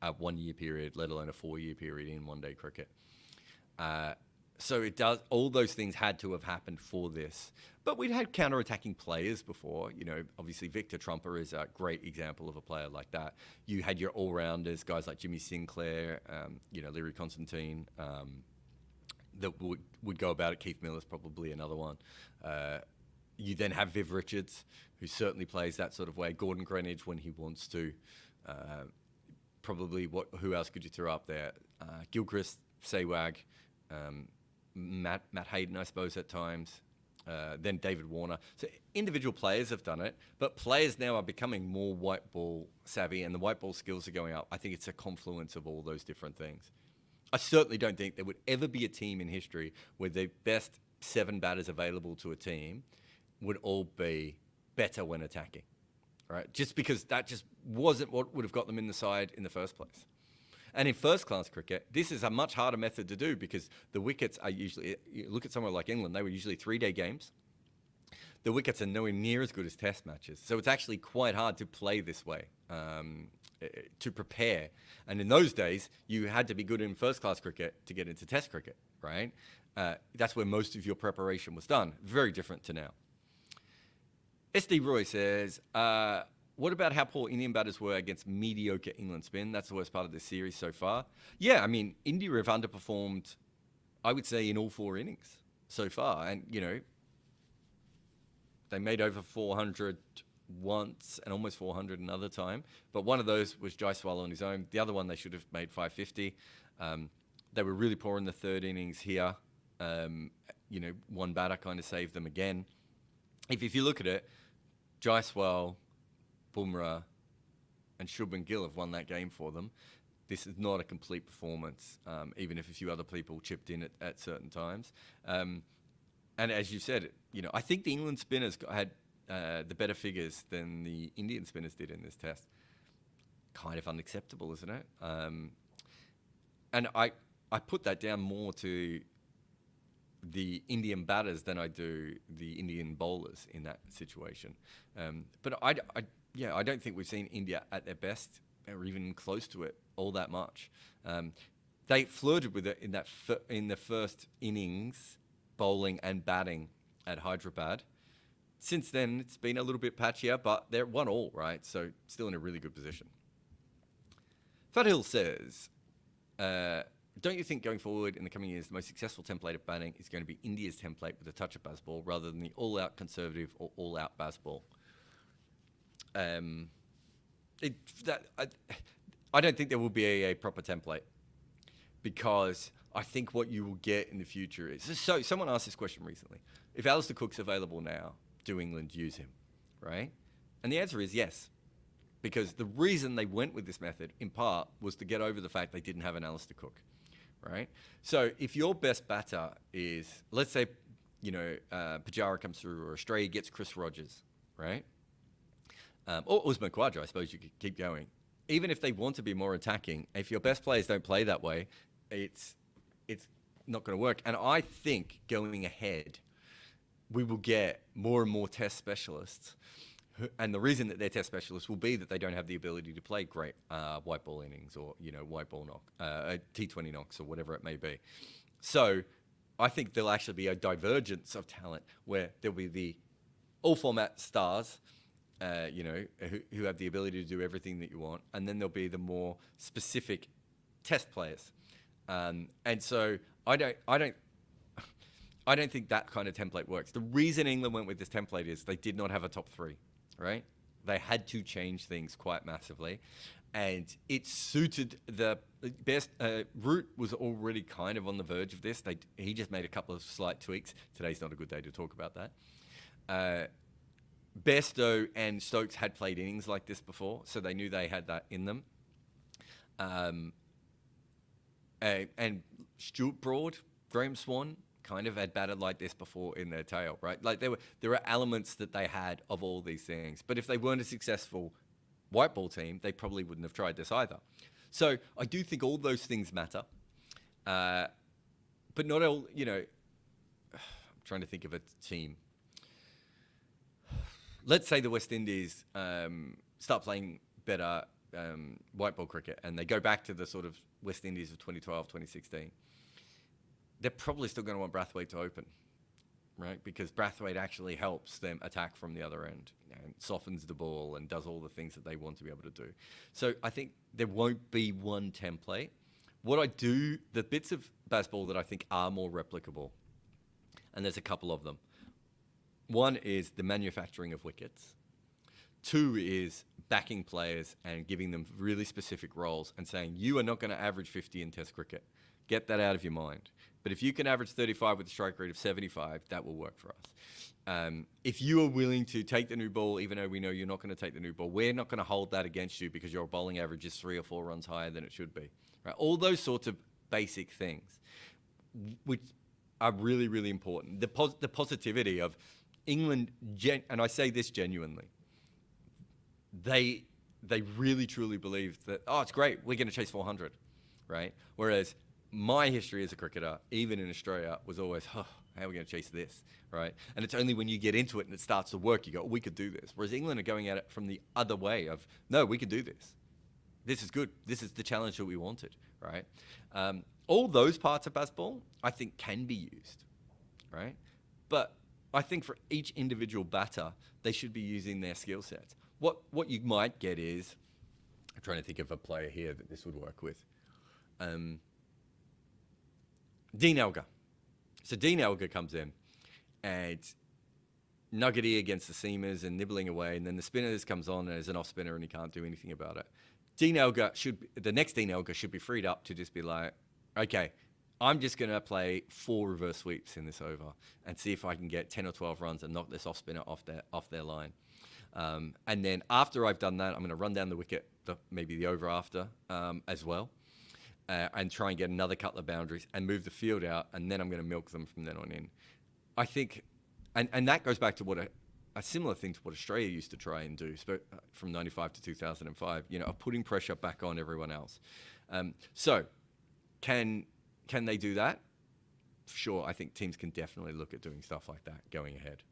a 1 year period, let alone a 4 year period in one day cricket. So it does. All those things had to have happened for this. But we'd had counter-attacking players before. Obviously Victor Trumper is a great example of a player like that. You had your all-rounders, guys like Jimmy Sinclair, Leary Constantine, that would go about it. Keith Miller's probably another one. You then have Viv Richards, who certainly plays that sort of way. Gordon Greenidge when he wants to. Probably who else could you throw up there? Gilchrist, Sewag, Matt Hayden, I suppose, at times. Then David Warner. So individual players have done it, but players now are becoming more white ball savvy, and the white ball skills are going up. I think it's a confluence of all those different things. I certainly don't think there would ever be a team in history where the best 7 batters available to a team would all be better when attacking, right? Just because that just wasn't what would have got them in the side in the first place. And in first-class cricket, this is a much harder method to do because the wickets are usually, you look at somewhere like England, they were usually 3-day games. The wickets are nowhere near as good as test matches. So it's actually quite hard to play this way, to prepare. And in those days, you had to be good in first-class cricket to get into test cricket, right? That's where most of your preparation was done. Very different to now. SD Roy says, what about how poor Indian batters were against mediocre England spin? That's the worst part of this series so far. Yeah, I mean, India have underperformed, I would say, in all 4 innings so far. And, you know, they made over 400 once and almost 400 another time. But one of those was Jaiswal on his own. The other one, they should have made 550. They were really poor in the 3rd innings here. You know, one batter kind of saved them again. If you look at it, Jaiswal, Bumrah, and Shubman Gill have won that game for them. This is not a complete performance, even if a few other people chipped in at certain times. And as you said, you know, I think the England spinners had the better figures than the Indian spinners did in this test. Kind of unacceptable, isn't it? And I put that down more to the Indian batters than I do the Indian bowlers in that situation. But I don't think we've seen India at their best or even close to it all that much. They flirted with it in the first innings, bowling and batting at Hyderabad. Since then, it's been a little bit patchier, but they're 1-1, right? So still in a really good position. Fathil says, don't you think going forward in the coming years, the most successful template of batting is going to be India's template with a touch of baseball rather than the all-out conservative or all-out baseball? I don't think there will be a proper template because I think what you will get in the future is... So someone asked this question recently. If Alistair Cook's available now, do England use him, right? And the answer is yes. Because the reason they went with this method, in part, was to get over the fact they didn't have an Alistair Cook, right? So if your best batter is, let's say, you know, Pujara comes through or Australia gets Chris Rogers, right? Or Usman Khawaja, I suppose you could keep going. Even if they want to be more attacking, if your best players don't play that way, it's not going to work. And I think going ahead, we will get more and more test specialists. And the reason that they're test specialists will be that they don't have the ability to play great white ball innings or, you know, white ball knock, T20 knocks or whatever it may be. So I think there'll actually be a divergence of talent where there'll be the all format stars, you know, who have the ability to do everything that you want. And then there'll be the more specific test players. And so I don't think that kind of template works. The reason England went with this template is they did not have a top 3. Right? They had to change things quite massively. And it suited the best. Root was already kind of on the verge of this. He just made a couple of slight tweaks. Today's not a good day to talk about that. Bairstow and Stokes had played innings like this before, so they knew they had that in them. And Stuart Broad, Graham Swan, kind of had batted like this before in their tail, right? Like there were elements that they had of all these things. But if they weren't a successful white ball team, they probably wouldn't have tried this either. So I do think all those things matter. But not all, you know, I'm trying to think of a team. Let's say the West Indies start playing better white ball cricket and they go back to the sort of West Indies of 2012, 2016. They're probably still going to want Brathwaite to open, right? Because Brathwaite actually helps them attack from the other end and softens the ball and does all the things that they want to be able to do. So I think there won't be one template, The bits of baseball that I think are more replicable, and there's a couple of them. One is the manufacturing of wickets. Two is backing players and giving them really specific roles and saying, you are not going to average 50 in Test cricket. Get that out of your mind. But if you can average 35 with a strike rate of 75, that will work for us. If you are willing to take the new ball, even though we know you're not going to take the new ball, we're not going to hold that against you because your bowling average is 3 or 4 runs higher than it should be. Right? All those sorts of basic things, which are really, really important. The positivity of England, and I say this genuinely, they really, truly believe that, oh, it's great, we're going to chase 400, right? Whereas my history as a cricketer, even in Australia, was always, oh, how are we going to chase this, right? And it's only when you get into it and it starts to work, you go, oh, we could do this. Whereas England are going at it from the other way of, no, we could do this. This is good. This is the challenge that we wanted, right? All those parts of baseball, I think, can be used, right? But I think for each individual batter, they should be using their skill sets. What you might get is, I'm trying to think of a player here that this would work with. Dean Elgar. So Dean Elgar comes in and nuggety against the seamers and nibbling away, and then the spinners comes on as an off spinner and he can't do anything about it. The next Dean Elgar should be freed up to just be like, okay, I'm just going to play 4 reverse sweeps in this over and see if I can get 10 or 12 runs and knock this off spinner off their line. And then after I've done that, I'm going to run down the wicket, maybe the over after as well, and try and get another couple of boundaries and move the field out, and then I'm going to milk them from then on in. I think, and that goes back to what a similar thing to what Australia used to try and do from 95 to 2005, of putting pressure back on everyone else. So can they do that? Sure, I think teams can definitely look at doing stuff like that going ahead.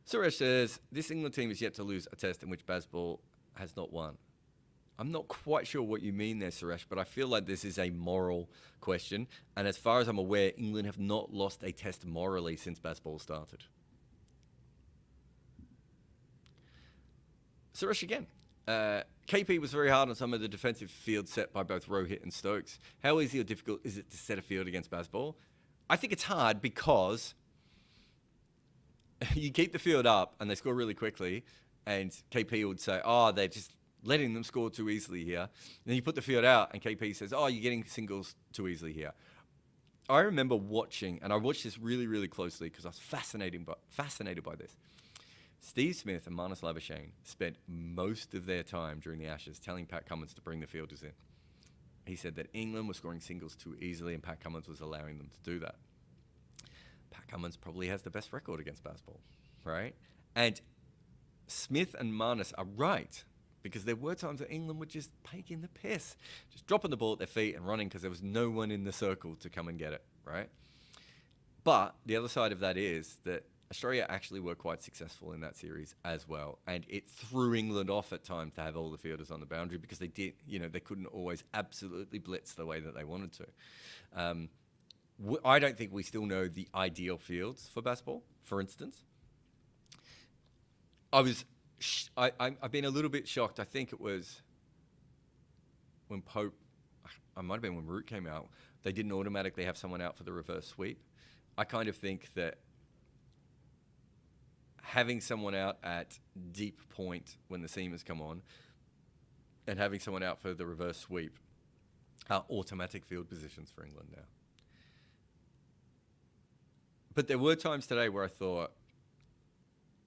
Suresh says, this England team is yet to lose a test in which baseball has not won. I'm not quite sure what you mean there, Suresh, but I feel like this is a moral question. And as far as I'm aware, England have not lost a test morally since baseball started. Suresh again. KP was very hard on some of the defensive field set by both Rohit and Stokes. How easy or difficult is it to set a field against baseball? I think it's hard because you keep the field up and they score really quickly, and KP would say, oh, they're just letting them score too easily here. And then you put the field out and KP says, oh, you're getting singles too easily here. I remember watching, and I watched this really, really closely because I was fascinated by this. Steve Smith and Marnus Labuschagne spent most of their time during the Ashes telling Pat Cummins to bring the fielders in. He said that England was scoring singles too easily and Pat Cummins was allowing them to do that. Pat Cummins probably has the best record against baseball, right? And Smith and Marnus are right, because there were times that England were just taking the piss, just dropping the ball at their feet and running because there was no one in the circle to come and get it, right? But the other side of that is that Australia actually were quite successful in that series as well, and it threw England off at times to have all the fielders on the boundary because they did, they couldn't always absolutely blitz the way that they wanted to. I don't think we still know the ideal fields for baseball, for instance. I've been a little bit shocked. I think it was when I might have been when Root came out, they didn't automatically have someone out for the reverse sweep. I kind of think that having someone out at deep point when the seamers come on and having someone out for the reverse sweep are automatic field positions for England now. But there were times today where I thought,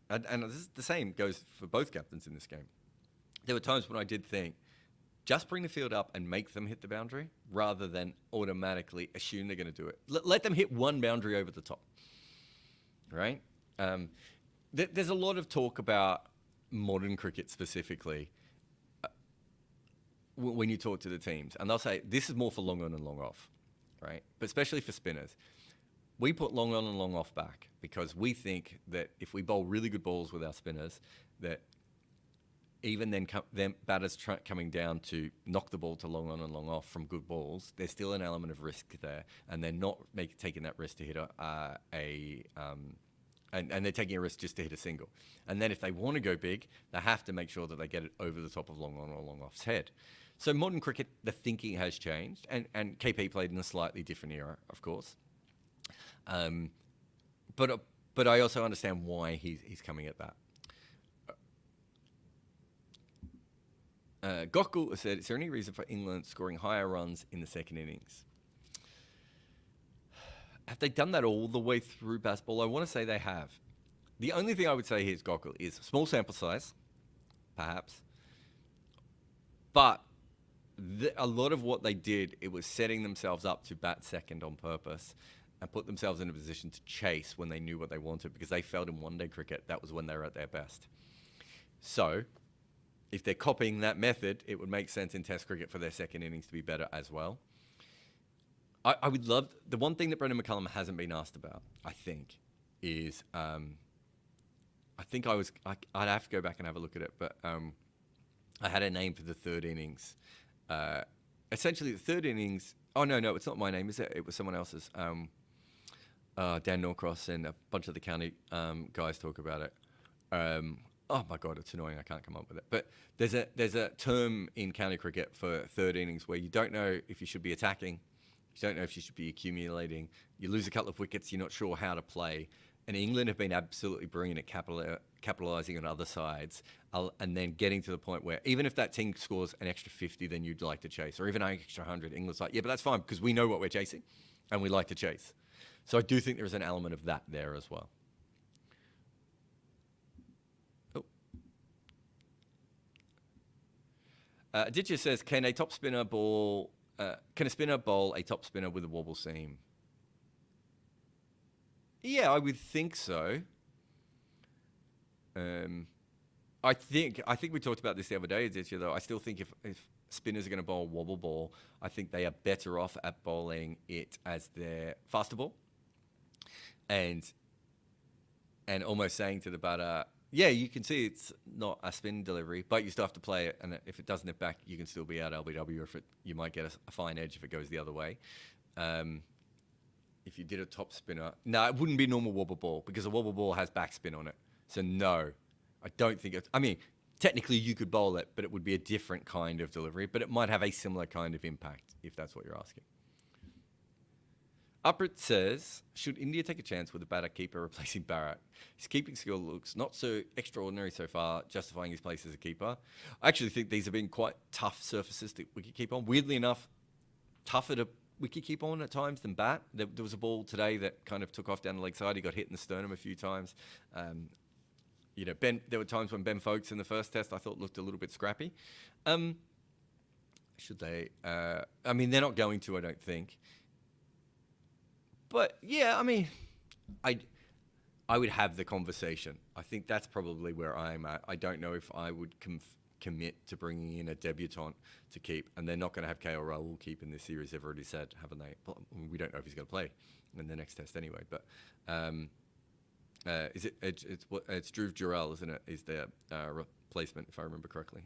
and this is the same goes for both captains in this game, there were times when I did think, just bring the field up and make them hit the boundary rather than automatically assume they're going to do it. Let them hit one boundary over the top, right? There's a lot of talk about modern cricket specifically when you talk to the teams, and they'll say, this is more for long on and long off, right? But especially for spinners. We put long on and long off back because we think that if we bowl really good balls with our spinners, that even then batters coming down to knock the ball to long on and long off from good balls, there's still an element of risk there, and they're not taking that risk to hit and they're taking a risk just to hit a single. And then if they want to go big, they have to make sure that they get it over the top of long on or long off's head. So modern cricket, the thinking has changed, and KP played in a slightly different era, of course. But I also understand why he's coming at that. Gokul said, is there any reason for England scoring higher runs in the second innings? Have they done that all the way through baseball? I want to say they have. The only thing I would say here is Gokul is small sample size, perhaps. But a lot of what they did, it was setting themselves up to bat second on purpose and put themselves in a position to chase when they knew what they wanted, because they felt in one-day cricket that was when they were at their best. So if they're copying that method, it would make sense in Test cricket for their second innings to be better as well. I would love, the one thing that Brendan McCullum hasn't been asked about, I think, is, I'd have to go back and have a look at it, but I had a name for the third innings. Essentially, the third innings, oh, no, it's not my name, is it? It was someone else's. Dan Norcross and a bunch of the county guys talk about it. Oh my God, it's annoying. I can't come up with it. But there's a term in county cricket for third innings where you don't know if you should be attacking, you don't know if you should be accumulating. You lose a couple of wickets, you're not sure how to play. And England have been absolutely brilliant at capitalising on other sides, and then getting to the point where even if that team scores an extra 50 than you'd like to chase, or even an extra 100, England's like, yeah, but that's fine because we know what we're chasing and we like to chase. So I do think there is an element of that there as well. Aditya says, can a spinner bowl a top spinner with a wobble seam? Yeah, I would think so. I think we talked about this the other day, Aditya, though. I still think if spinners are going to bowl a wobble ball, I think they are better off at bowling it as their faster ball. And almost saying to the batter, yeah, you can see it's not a spin delivery, but you still have to play it. And if it doesn't nip back, you can still be out LBW, or you might get a fine edge if it goes the other way. If you did a top spinner, no, it wouldn't be a normal wobble ball because a wobble ball has backspin on it. So no, I don't think I mean, technically you could bowl it, but it would be a different kind of delivery, but it might have a similar kind of impact if that's what you're asking. Uprit says, should India take a chance with a batter keeper replacing Barrett? His keeping skill looks not so extraordinary so far, justifying his place as a keeper. I actually think these have been quite tough surfaces to wicket keep on. Weirdly enough, tougher to wicket keep on at times than bat. There was a ball today that kind of took off down the leg side. He got hit in the sternum a few times. There were times when Ben Foakes in the first test I thought looked a little bit scrappy. Should they? I mean, they're not going to, I don't think. But yeah, I mean, I would have the conversation. I think that's probably where I'm at. I don't know if I would commit to bringing in a debutant to keep, and they're not going to have KL Rahul keep in this series. They've already said, haven't they? We don't know if he's going to play in the next test anyway. But it's Dhruv Jurel, isn't it? Is their replacement, if I remember correctly,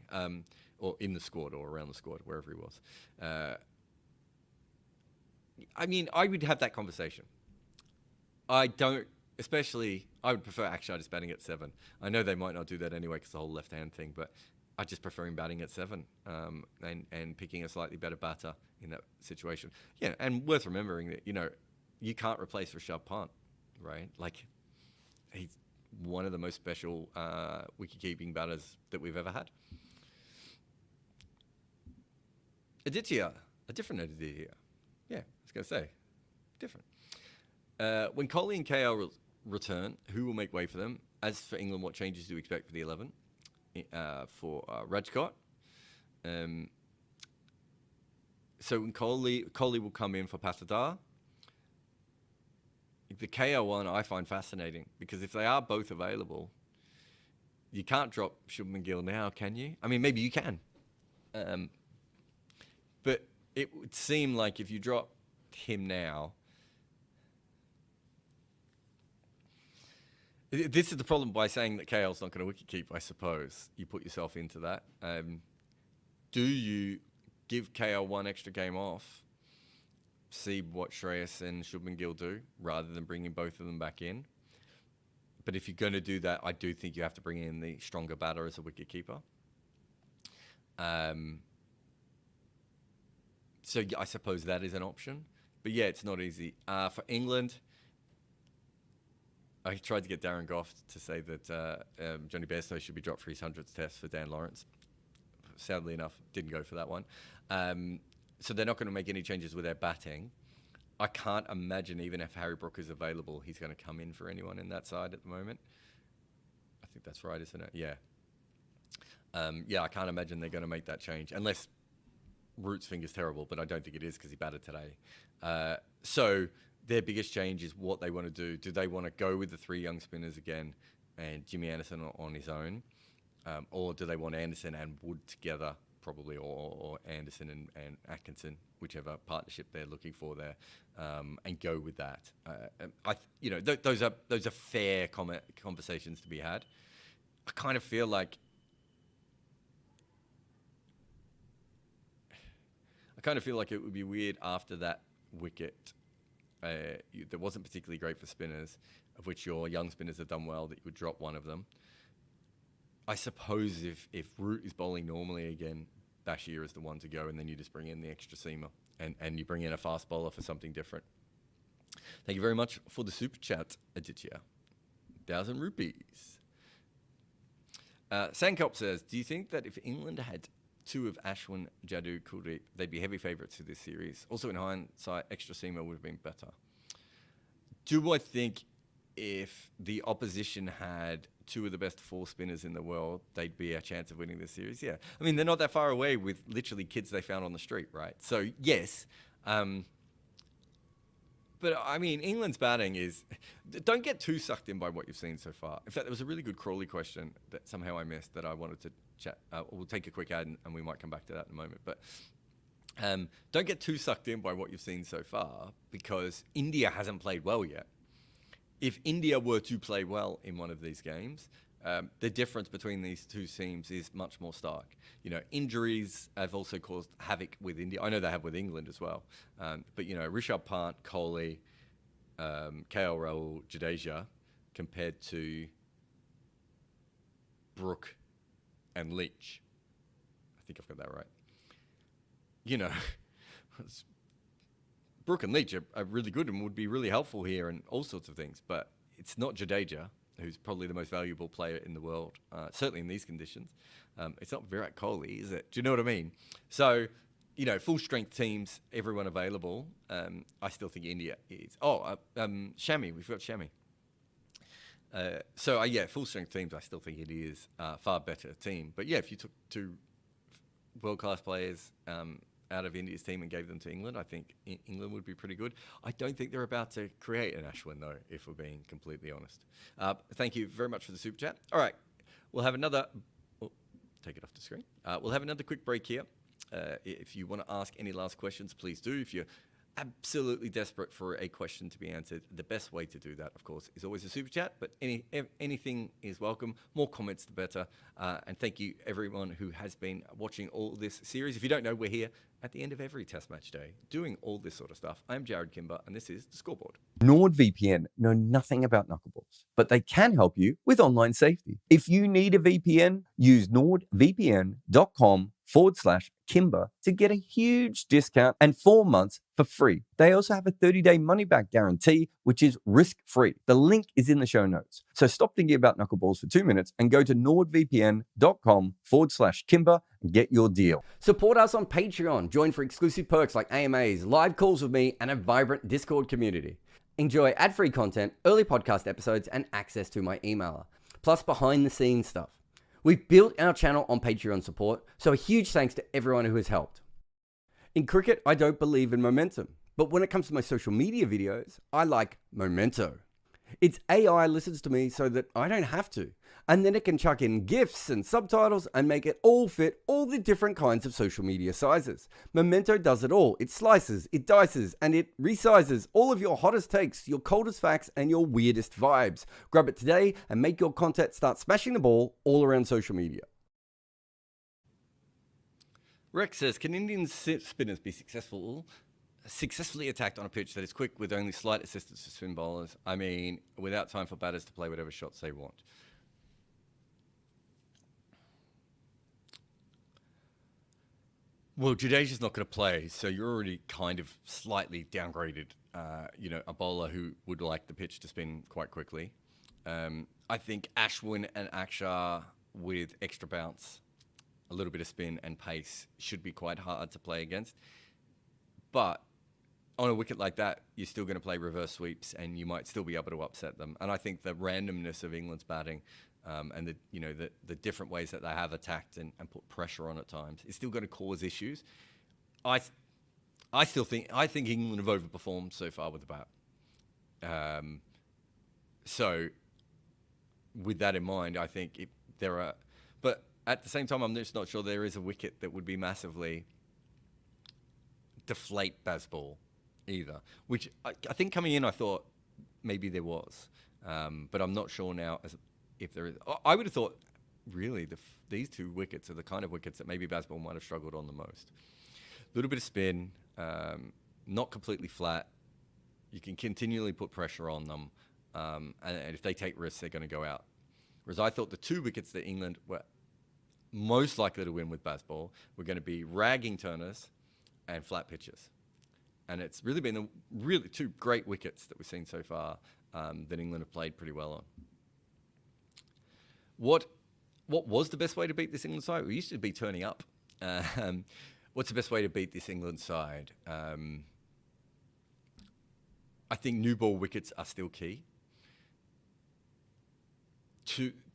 or in the squad or around the squad, wherever he was. I mean, I would have that conversation. I would prefer Akshar just batting at 7. I know they might not do that anyway because the whole left-hand thing, but I just prefer him batting at 7 and picking a slightly better batter in that situation. Yeah, and worth remembering that, you can't replace Rishabh Pant, right? Like, he's one of the most special wicket-keeping batters that we've ever had. Aditya, a different Aditya. Yeah, I was going to say, different. When Kohli and KL return, who will make way for them? As for England, what changes do you expect for the 11? For Rajkot. So when Kohli will come in for Patidar. The KL one I find fascinating because if they are both available, you can't drop Shubman Gill now, can you? I mean, maybe you can. But it would seem like if you drop him now, this is the problem by saying that KL's not going to wicket keep, I suppose. You put yourself into that. Do you give KL one extra game off, see what Shreyas and Shubman Gill do, rather than bringing both of them back in? But if you're going to do that, I do think you have to bring in the stronger batter as a wicket keeper. So I suppose that is an option. But yeah, it's not easy. For England, I tried to get Darren Goff to say that Johnny Bairstow should be dropped for his 100th test for Dan Lawrence. Sadly enough, didn't go for that one. So they're not going to make any changes with their batting. I can't imagine, even if Harry Brook is available, he's going to come in for anyone in that side at the moment. I think that's right, isn't it? Yeah. Yeah, I can't imagine they're going to make that change unless Root's finger's terrible, but I don't think it is because he batted today. So their biggest change is what they want to do. Do they want to go with the 3 young spinners again and Jimmy Anderson on his own? Or do they want Anderson and Wood together, probably, or Anderson and Atkinson, whichever partnership they're looking for there, and go with that? Those are fair conversations to be had. I kind of feel like it would be weird after that wicket that wasn't particularly great for spinners, of which your young spinners have done well, that you would drop one of them. I suppose if Root is bowling normally again, Bashir is the one to go, and then you just bring in the extra seamer and you bring in a fast bowler for something different. Thank you very much for the super chat, Aditya. 1,000 rupees. Sankop says, do you think that if England had 2 of Ashwin, Jadoo, Kuldeep, they'd be heavy favourites for this series? Also, in hindsight, extra seamer would have been better. Do I think if the opposition had 2 of the best 4 spinners in the world, they'd be a chance of winning this series? Yeah. I mean, they're not that far away with literally kids they found on the street, right? So, yes. But, I mean, England's batting is... Don't get too sucked in by what you've seen so far. In fact, there was a really good Crawley question that somehow I missed that I wanted to chat. We'll take a quick ad and we might come back to that in a moment. But don't get too sucked in by what you've seen so far, because India hasn't played well yet. If India were to play well in one of these games, the difference between these 2 teams is much more stark. Injuries have also caused havoc with India. I know they have with England as well. But, Rishabh Pant, Kohli, KL Rahul, Jadeja, compared to Brook and Leach. I think I've got that right. Brook and Leach are really good and would be really helpful here and all sorts of things, but it's not Jadeja, who's probably the most valuable player in the world, certainly in these conditions. It's not Virat Kohli, is it? Do you know what I mean? So, full strength teams, everyone available. I still think India is. Shami, we forgot Shami. Full strength teams, I still think India is a far better team. But yeah, if you took 2 world-class players out of India's team and gave them to England, I think England would be pretty good. I don't think they're about to create an Ashwin, though, if we're being completely honest. Thank you very much for the super chat. All right, we'll have another... take it off the screen. We'll have another quick break here. If you want to ask any last questions, please do. If you're absolutely desperate for a question to be answered, the best way to do that, of course, is always a super chat, but anything is welcome. More comments, the better. And thank you, everyone who has been watching all this series. If you don't know, we're here at the end of every test match day doing all this sort of stuff. I'm Jared Kimber, and this is The Scoreboard. NordVPN know nothing about knuckleballs, but they can help you with online safety. If you need a VPN, use nordvpn.com/Kimber to get a huge discount and 4 months for free. They also have a 30-day money-back guarantee, which is risk-free. The link is in the show notes. So stop thinking about knuckleballs for 2 minutes and go to nordvpn.com/Kimber and get your deal. Support us on Patreon. Join for exclusive perks like AMAs, live calls with me, and a vibrant Discord community. Enjoy ad-free content, early podcast episodes, and access to my emailer, plus behind-the-scenes stuff. We've built our channel on Patreon support, so a huge thanks to everyone who has helped. In cricket, I don't believe in momentum, but when it comes to my social media videos, I like Memento. Its AI listens to me so that I don't have to, and then it can chuck in GIFs and subtitles and make it all fit all the different kinds of social media sizes. Memento does it all. It slices, it dices, and it resizes all of your hottest takes, your coldest facts, and your weirdest vibes. Grab it today and make your content start smashing the ball all around social media. Rex says, can Indian spinners be successfully attacked on a pitch that is quick with only slight assistance to spin bowlers? I mean, without time for batters to play whatever shots they want. Well, Jadesia's not going to play, so you're already kind of slightly downgraded. A bowler who would like the pitch to spin quite quickly. I think Ashwin and Akshar with extra bounce, a little bit of spin and pace should be quite hard to play against. But on a wicket like that, you're still going to play reverse sweeps, and you might still be able to upset them. And I think the randomness of England's batting and the different ways that they have attacked and put pressure on at times is still going to cause issues. I think England have overperformed so far with the bat. So with that in mind, I think there are, but at the same time, I'm just not sure there is a wicket that would be massively deflate Bazball either, which I think coming in, I thought maybe there was, but I'm not sure now if there is. I would have thought really these two wickets are the kind of wickets that maybe Bazball might have struggled on the most. A little bit of spin, not completely flat. You can continually put pressure on them, and if they take risks, they're going to go out. Whereas I thought the two wickets that England were most likely to win with Bazball were going to be ragging turners and flat pitches. And it's really been the two great wickets that we've seen so far that England have played pretty well on. What was the best way to beat this England side? We used to be turning up. What's the best way to beat this England side? I think new ball wickets are still key.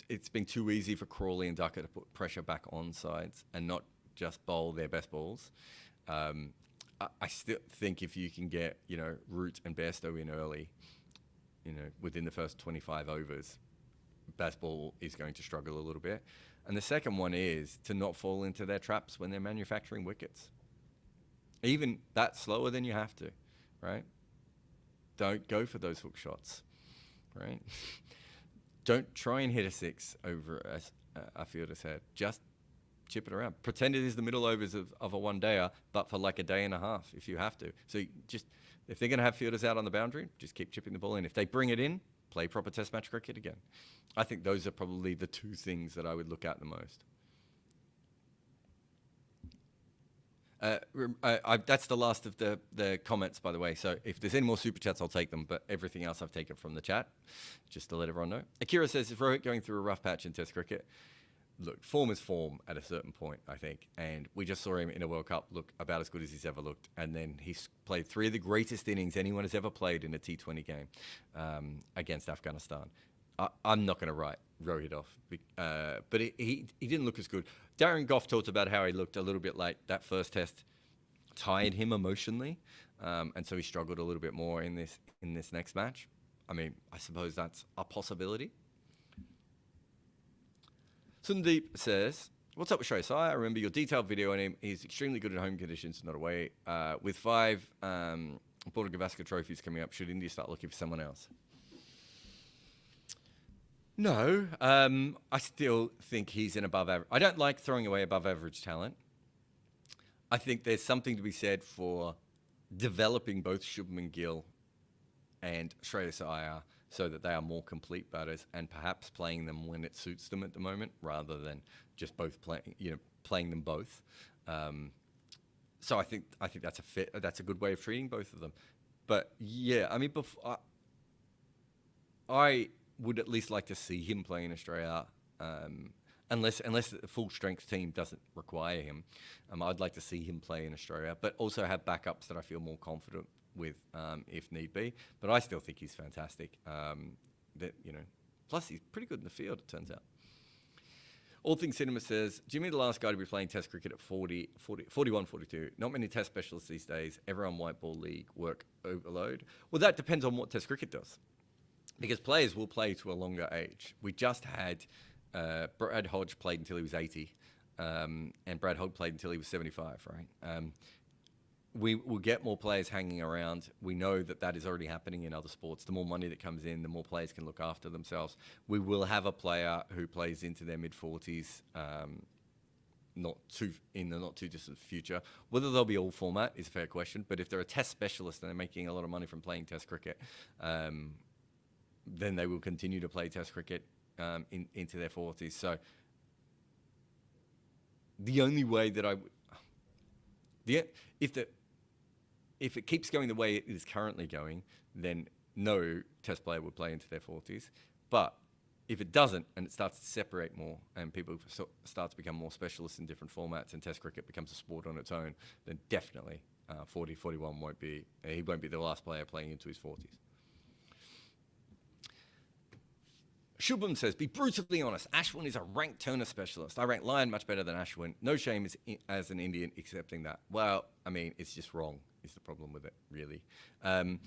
It's been too easy for Crawley and Ducker to put pressure back on sides and not just bowl their best balls. I still think if you can get, Root and Bairstow in early, within the first 25 overs, Bazball is going to struggle a little bit. And the second one is to not fall into their traps when they're manufacturing wickets. Even that's slower than you have to, right? Don't go for those hook shots, right? Don't try and hit a six over a fielder's head. Just chip it around. Pretend it is the middle overs of a one-dayer, but for like a day and a half if you have to. So if they're going to have fielders out on the boundary, just keep chipping the ball in. If they bring it in, play proper test match cricket again. I think those are probably the two things that I would look at the most. That's the last of the comments, by the way. So if there's any more super chats, I'll take them. But everything else I've taken from the chat, just to let everyone know. Akira says, is Rohit going through a rough patch in Test cricket? Look, form is form at a certain point, I think. And we just saw him in a World Cup look about as good as he's ever looked. And then he's played three of the greatest innings anyone has ever played in a T20 game against Afghanistan. I'm not going to write Rohit off, but he didn't look as good. Darren Goff talked about how he looked a little bit like that first test tired him emotionally, and so he struggled a little bit more in this next match. I mean, I suppose that's a possibility. Sundeep says, what's up with Shreyas Iyer? I remember your detailed video on him. He's extremely good in home conditions, not away. With 5 Border Gavaskar trophies coming up, should India start looking for someone else? No, I still think he's an above average. I don't like throwing away above average talent. I think there's something to be said for developing both Shubman Gill and Shreyas Iyer so that they are more complete batters and perhaps playing them when it suits them at the moment rather than just both playing them both. So I think that's a good way of treating both of them. But yeah, I mean, I would at least like to see him play in Australia, unless the full strength team doesn't require him. I'd like to see him play in Australia, but also have backups that I feel more confident with if need be. But I still think he's fantastic. Plus he's pretty good in the field, it turns out. All Things Cinema says, Jimmy the last guy to be playing Test cricket at 41, 42. Not many Test specialists these days. Everyone white ball league work overload. Well, that depends on what Test cricket does. Because players will play to a longer age. We just had Brad Hodge played until he was 80, and Brad Hodge played until he was 75, right? We will get more players hanging around. We know that is already happening in other sports. The more money that comes in, the more players can look after themselves. We will have a player who plays into their mid-40s in the not too distant future. Whether they'll be all format is a fair question, but if they're a Test specialist and they're making a lot of money from playing Test cricket, then they will continue to play Test cricket into their 40s. So the only way that The if the if it keeps going the way it is currently going, then no Test player would play into their 40s. But if it doesn't, and it starts to separate more, and people start to become more specialists in different formats, and Test cricket becomes a sport on its own, then definitely 40, 41 won't be. He won't be the last player playing into his 40s. Shubham says, be brutally honest, Ashwin is a ranked turner specialist. I rank Lyon much better than Ashwin. No shame as an Indian accepting that. Well, I mean, it's just wrong is the problem with it, really. I'm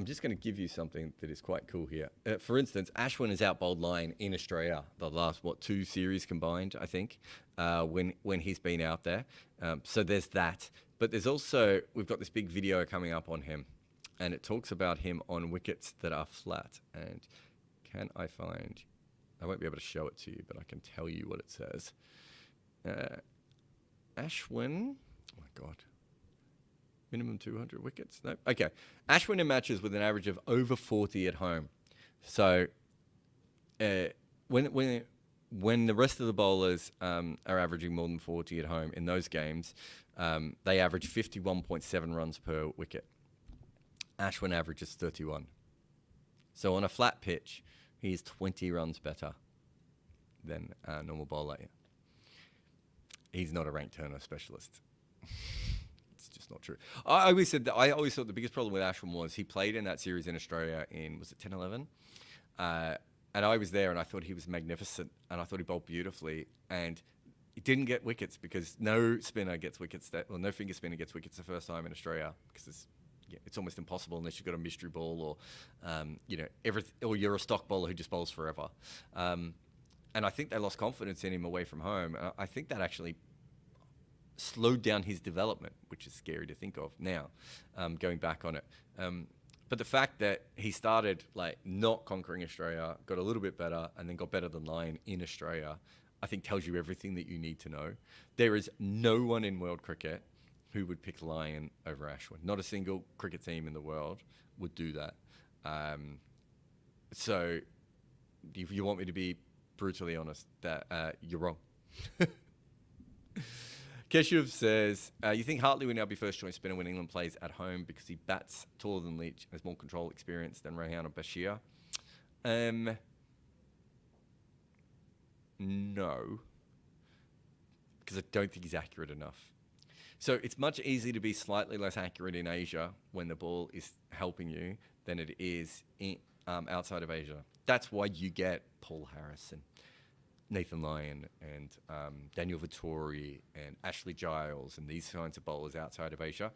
just going to give you something that is quite cool here. For instance, Ashwin has out-bowled Lyon in Australia the last, 2 series combined, I think, when he's been out there. So there's that. But there's also, we've got this big video coming up on him, and it talks about him on wickets that are flat. And can I find, I won't be able to show it to you, but I can tell you what it says. Ashwin, oh my God. Minimum 200 wickets? No. Okay. Ashwin in matches with an average of over 40 at home. So when the rest of the bowlers are averaging more than 40 at home in those games, they average 51.7 runs per wicket. Ashwin averages 31. So on a flat pitch, he's 20 runs better than a normal bowler. He's not a ranked turner specialist. It's just not true. I always thought the biggest problem with Ashwin was he played in that series in Australia in, was it 10-11? And I was there and I thought he was magnificent and I thought he bowled beautifully and he didn't get wickets because no spinner gets wickets, no finger spinner gets wickets the first time in Australia because it's almost impossible unless you've got a mystery ball or, or you're a stock bowler who just bowls forever. And I think they lost confidence in him away from home. I think that actually slowed down his development, which is scary to think of now, going back on it. But the fact that he started not conquering Australia, got a little bit better, and then got better than Lyon in Australia, I think tells you everything that you need to know. There is no one in world cricket who would pick Lyon over Ashwin. Not a single cricket team in the world would do that. So if you want me to be brutally honest, that you're wrong. Keshuv says, you think Hartley will now be first choice spinner when England plays at home because he bats taller than Leach and has more control experience than Rehan or Bashir? No, because I don't think he's accurate enough. So it's much easier to be slightly less accurate in Asia when the ball is helping you than it is outside of Asia. That's why you get Paul Harrison, Nathan Lyon and Daniel Vittori and Ashley Giles and these kinds of bowlers outside of Asia.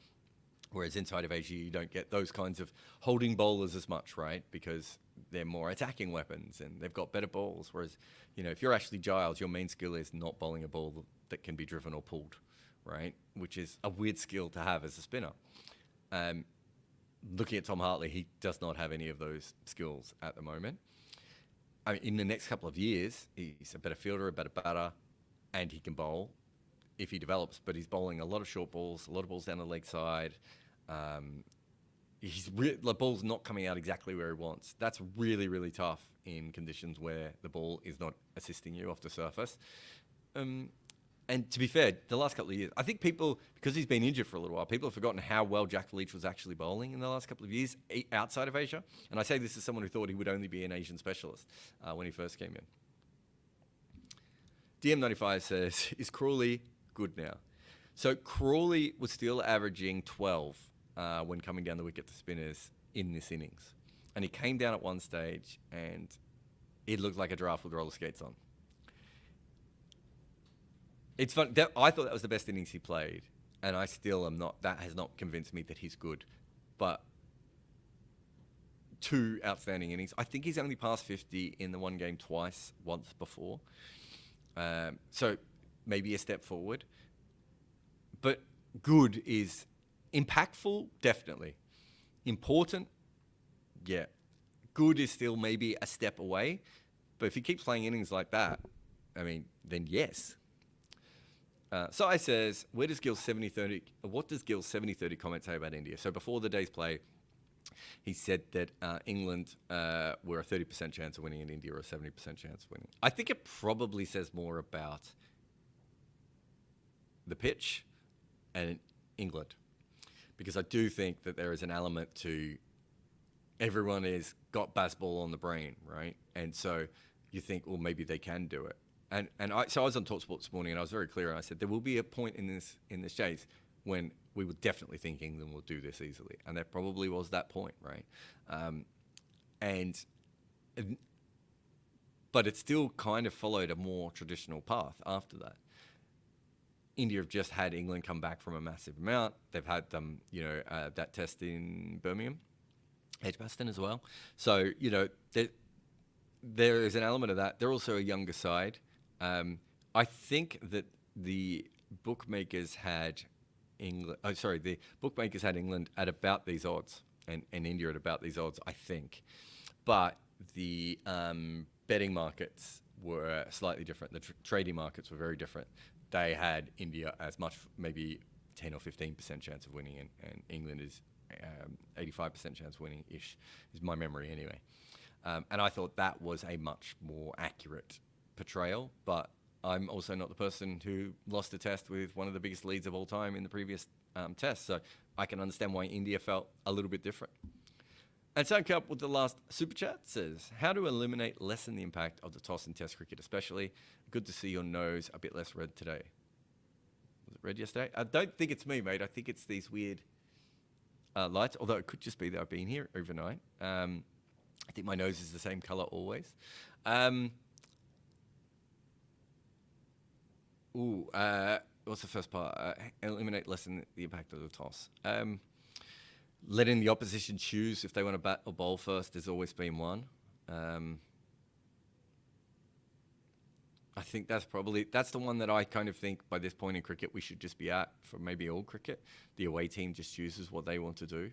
Whereas inside of Asia, you don't get those kinds of holding bowlers as much, right? Because they're more attacking weapons and they've got better balls. Whereas, if you're Ashley Giles, your main skill is not bowling a ball that can be driven or pulled, right? Which is a weird skill to have as a spinner. Looking at Tom Hartley, he does not have any of those skills at the moment. I mean, in the next couple of years, he's a better fielder, a better batter, and he can bowl if he develops. But he's bowling a lot of short balls, a lot of balls down the leg side. The ball's not coming out exactly where he wants. That's really, really tough in conditions where the ball is not assisting you off the surface. And to be fair, the last couple of years, I think people, because he's been injured for a little while, people have forgotten how well Jack Leach was actually bowling in the last couple of years outside of Asia. And I say this as someone who thought he would only be an Asian specialist when he first came in. DM95 says, is Crawley good now? So Crawley was still averaging 12 when coming down the wicket to spinners in this innings. And he came down at one stage and it looked like a giraffe with roller skates on. It's fun. I thought that was the best innings he played, and I still am not. That has not convinced me that he's good. But 2 outstanding innings. I think he's only passed 50 in the one game once before. So maybe a step forward. But good is impactful, definitely. Important, yeah. Good is still maybe a step away. But if he keeps playing innings like that, then yes. Sai says, what does Gill's 70-30 comment say about India? So before the day's play, he said that England were a 30% chance of winning and India were a 70% chance of winning. I think it probably says more about the pitch and England, because I do think that there is an element to everyone is got baseball on the brain, right? And so you think, well, maybe they can do it. So I was on TalkSport this morning, and I was very clear. And I said there will be a point in this chase when we will definitely think England will do this easily, and there probably was that point, right? But it still kind of followed a more traditional path after that. India have just had England come back from a massive amount. They've had them, that test in Birmingham, Edgbaston as well. So, there is an element of that. They're also a younger side. I think that the bookmakers had England. The bookmakers had England at about these odds, and India at about these odds, I think. But the betting markets were slightly different. The trading markets were very different. They had India as much, maybe 10 or 15% chance of winning, and England is 85% chance of winning-ish, is my memory anyway. And I thought that was a much more accurate portrayal, but I'm also not the person who lost a test with one of the biggest leads of all time in the previous test, so I can understand why India felt a little bit different. And so up with the last super chat says, how to lessen the impact of the toss in test cricket, especially. Good to see your nose a bit less red today. Was it red yesterday? I don't think it's me, mate. I think it's these weird lights, although it could just be that I've been here overnight. I think my nose is the same color always. What's the first part? Lessen the impact of the toss. Letting the opposition choose if they want to bat or bowl first has always been one. I think that's the one that I kind of think by this point in cricket we should just be at for maybe all cricket. The away team just chooses what they want to do.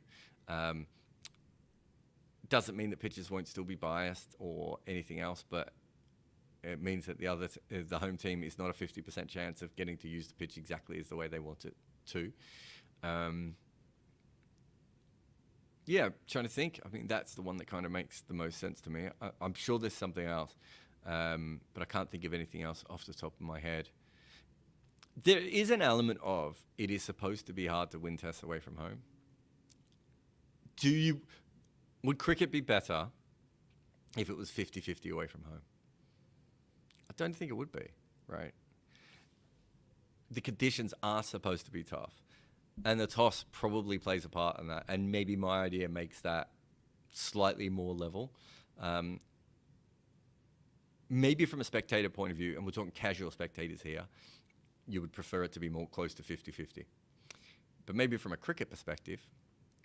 Doesn't mean that pitchers won't still be biased or anything else, but it means that the home team is not a 50% chance of getting to use the pitch exactly as the way they want it to. Trying to think. I mean, that's the one that kind of makes the most sense to me. I'm sure there's something else, but I can't think of anything else off the top of my head. There is an element of it is supposed to be hard to win tests away from home. Would cricket be better if it was 50-50 away from home? I don't think it would be, right? The conditions are supposed to be tough. And the toss probably plays a part in that. And maybe my idea makes that slightly more level. Maybe from a spectator point of view, and we're talking casual spectators here, you would prefer it to be more close to 50-50. But maybe from a cricket perspective,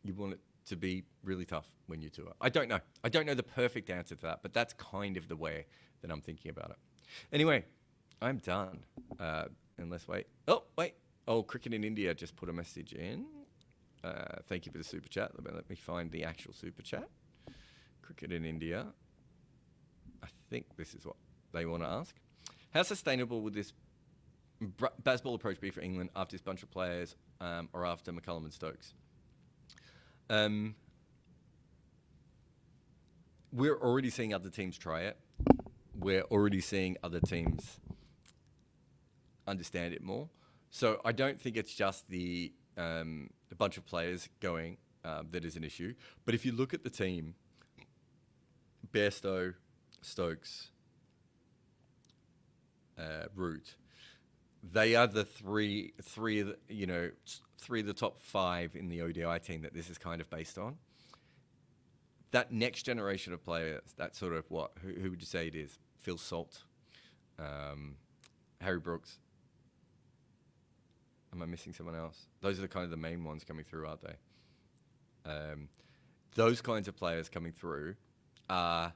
you want it to be really tough when you tour. I don't know. I don't know the perfect answer to that, but that's kind of the way that I'm thinking about it. Anyway, I'm done. Cricket in India just put a message in. Thank you for the super chat. Let me find the actual super chat. Cricket in India. I think this is what they want to ask. How sustainable would this baseball approach be for England after this bunch of players or after McCullum and Stokes? We're already seeing other teams try it. We're already seeing other teams understand it more. So I don't think it's just the bunch of players going that is an issue. But if you look at the team, Bairstow, Stokes, Root, they are the three of the top five in the ODI team that this is kind of based on. That next generation of players, that sort of who would you say it is? Phil Salt, Harry Brooks. Am I missing someone else? Those are the kind of the main ones coming through, aren't they? Those kinds of players coming through are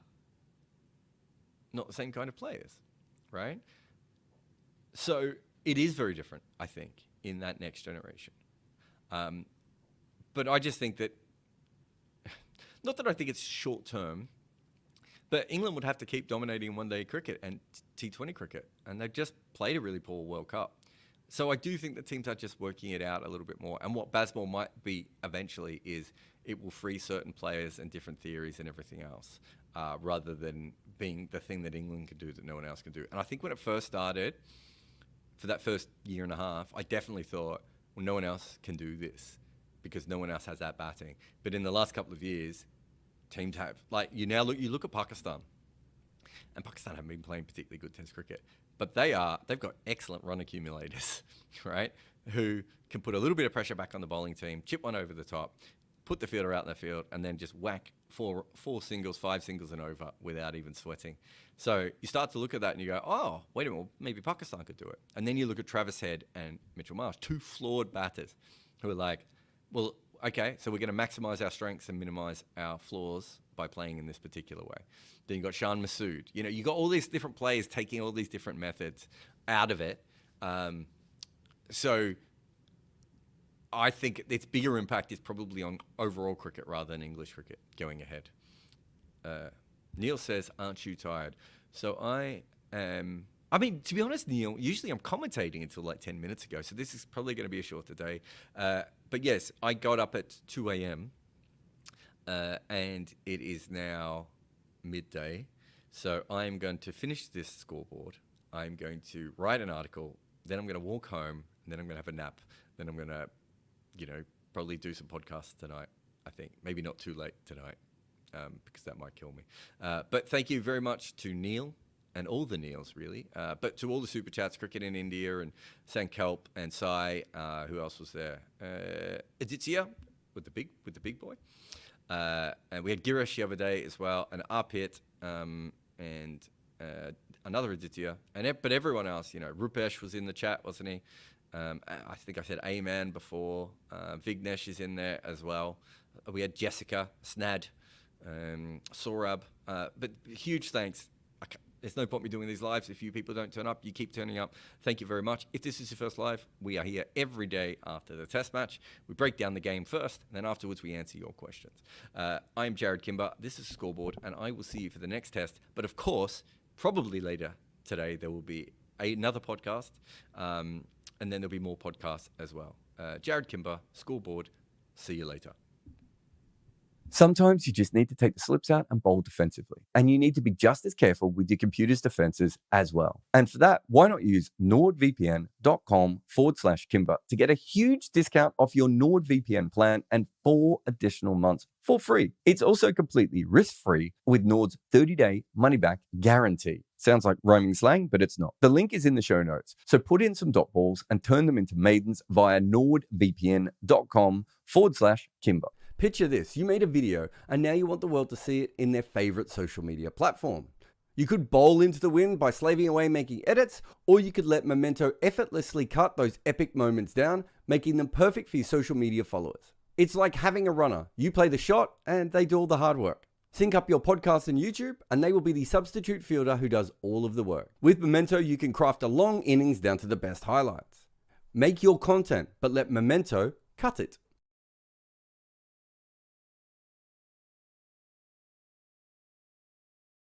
not the same kind of players, right? So it is very different, I think, in that next generation. But I just think that, not that I think it's short term, but England would have to keep dominating one-day cricket and T20 cricket, and they've just played a really poor World Cup. So I do think that teams are just working it out a little bit more. And what baseball might be eventually is it will free certain players and different theories and everything else, rather than being the thing that England can do that no one else can do. And I think when it first started, for that first year and a half, I definitely thought, well, no one else can do this because no one else has that batting. But in the last couple of years, teams have, like, you look at Pakistan, and Pakistan haven't been playing particularly good Test cricket, but they've got excellent run accumulators, right? Who can put a little bit of pressure back on the bowling team, chip one over the top, put the fielder out in the field, and then just whack four singles, 5 singles and over without even sweating. So you start to look at that and you go, oh, wait a minute, well, maybe Pakistan could do it. And then you look at Travis Head and Mitchell Marsh, 2 flawed batters who are like, well, okay, so we're going to maximize our strengths and minimize our flaws by playing in this particular way. Then you got Shan Masood. You know, you got all these different players taking all these different methods out of it. So I think its bigger impact is probably on overall cricket rather than English cricket going ahead. Neil says, aren't you tired? So I am. I mean, to be honest, Neil, usually I'm commentating until like 10 minutes ago, so this is probably going to be a shorter day. But yes, I got up at 2 a.m. And it is now midday. So I'm going to finish this scoreboard. I'm going to write an article. Then I'm going to walk home. And then I'm going to have a nap. Then I'm going to, probably do some podcasts tonight, I think. Maybe not too late tonight, because that might kill me. But thank you very much to Neil and all the Neils, really. But to all the Super Chats, Cricket in India and Sankalp and Sai, who else was there? Aditya with the big boy. And we had Girish the other day as well, and Arpit, and another Aditya. But everyone else, Rupesh was in the chat, wasn't he? I think I said Aman before. Vignesh is in there as well. We had Jessica, Snad, Saurabh. But huge thanks. There's no point me doing these lives if you people don't turn up. You keep turning up. Thank you very much. If this is your first live, we are here every day after the test match. We break down the game first, and then afterwards we answer your questions. I'm Jared Kimber. This is Scoreboard, and I will see you for the next test. But of course, probably later today, there will be another podcast, and then there'll be more podcasts as well. Jared Kimber, Scoreboard. See you later. Sometimes you just need to take the slips out and bowl defensively. And you need to be just as careful with your computer's defenses as well. And for that, why not use nordvpn.com/Kimber to get a huge discount off your NordVPN plan and 4 additional months for free. It's also completely risk-free with Nord's 30-day money-back guarantee. Sounds like rhyming slang, but it's not. The link is in the show notes. So put in some dot balls and turn them into maidens via nordvpn.com/Kimber. Picture this, you made a video and now you want the world to see it in their favorite social media platform. You could bowl into the wind by slaving away making edits, or you could let Memento effortlessly cut those epic moments down, making them perfect for your social media followers. It's like having a runner. You play the shot and they do all the hard work. Sync up your podcast and YouTube and they will be the substitute fielder who does all of the work. With Memento, you can craft a long innings down to the best highlights. Make your content, but let Memento cut it.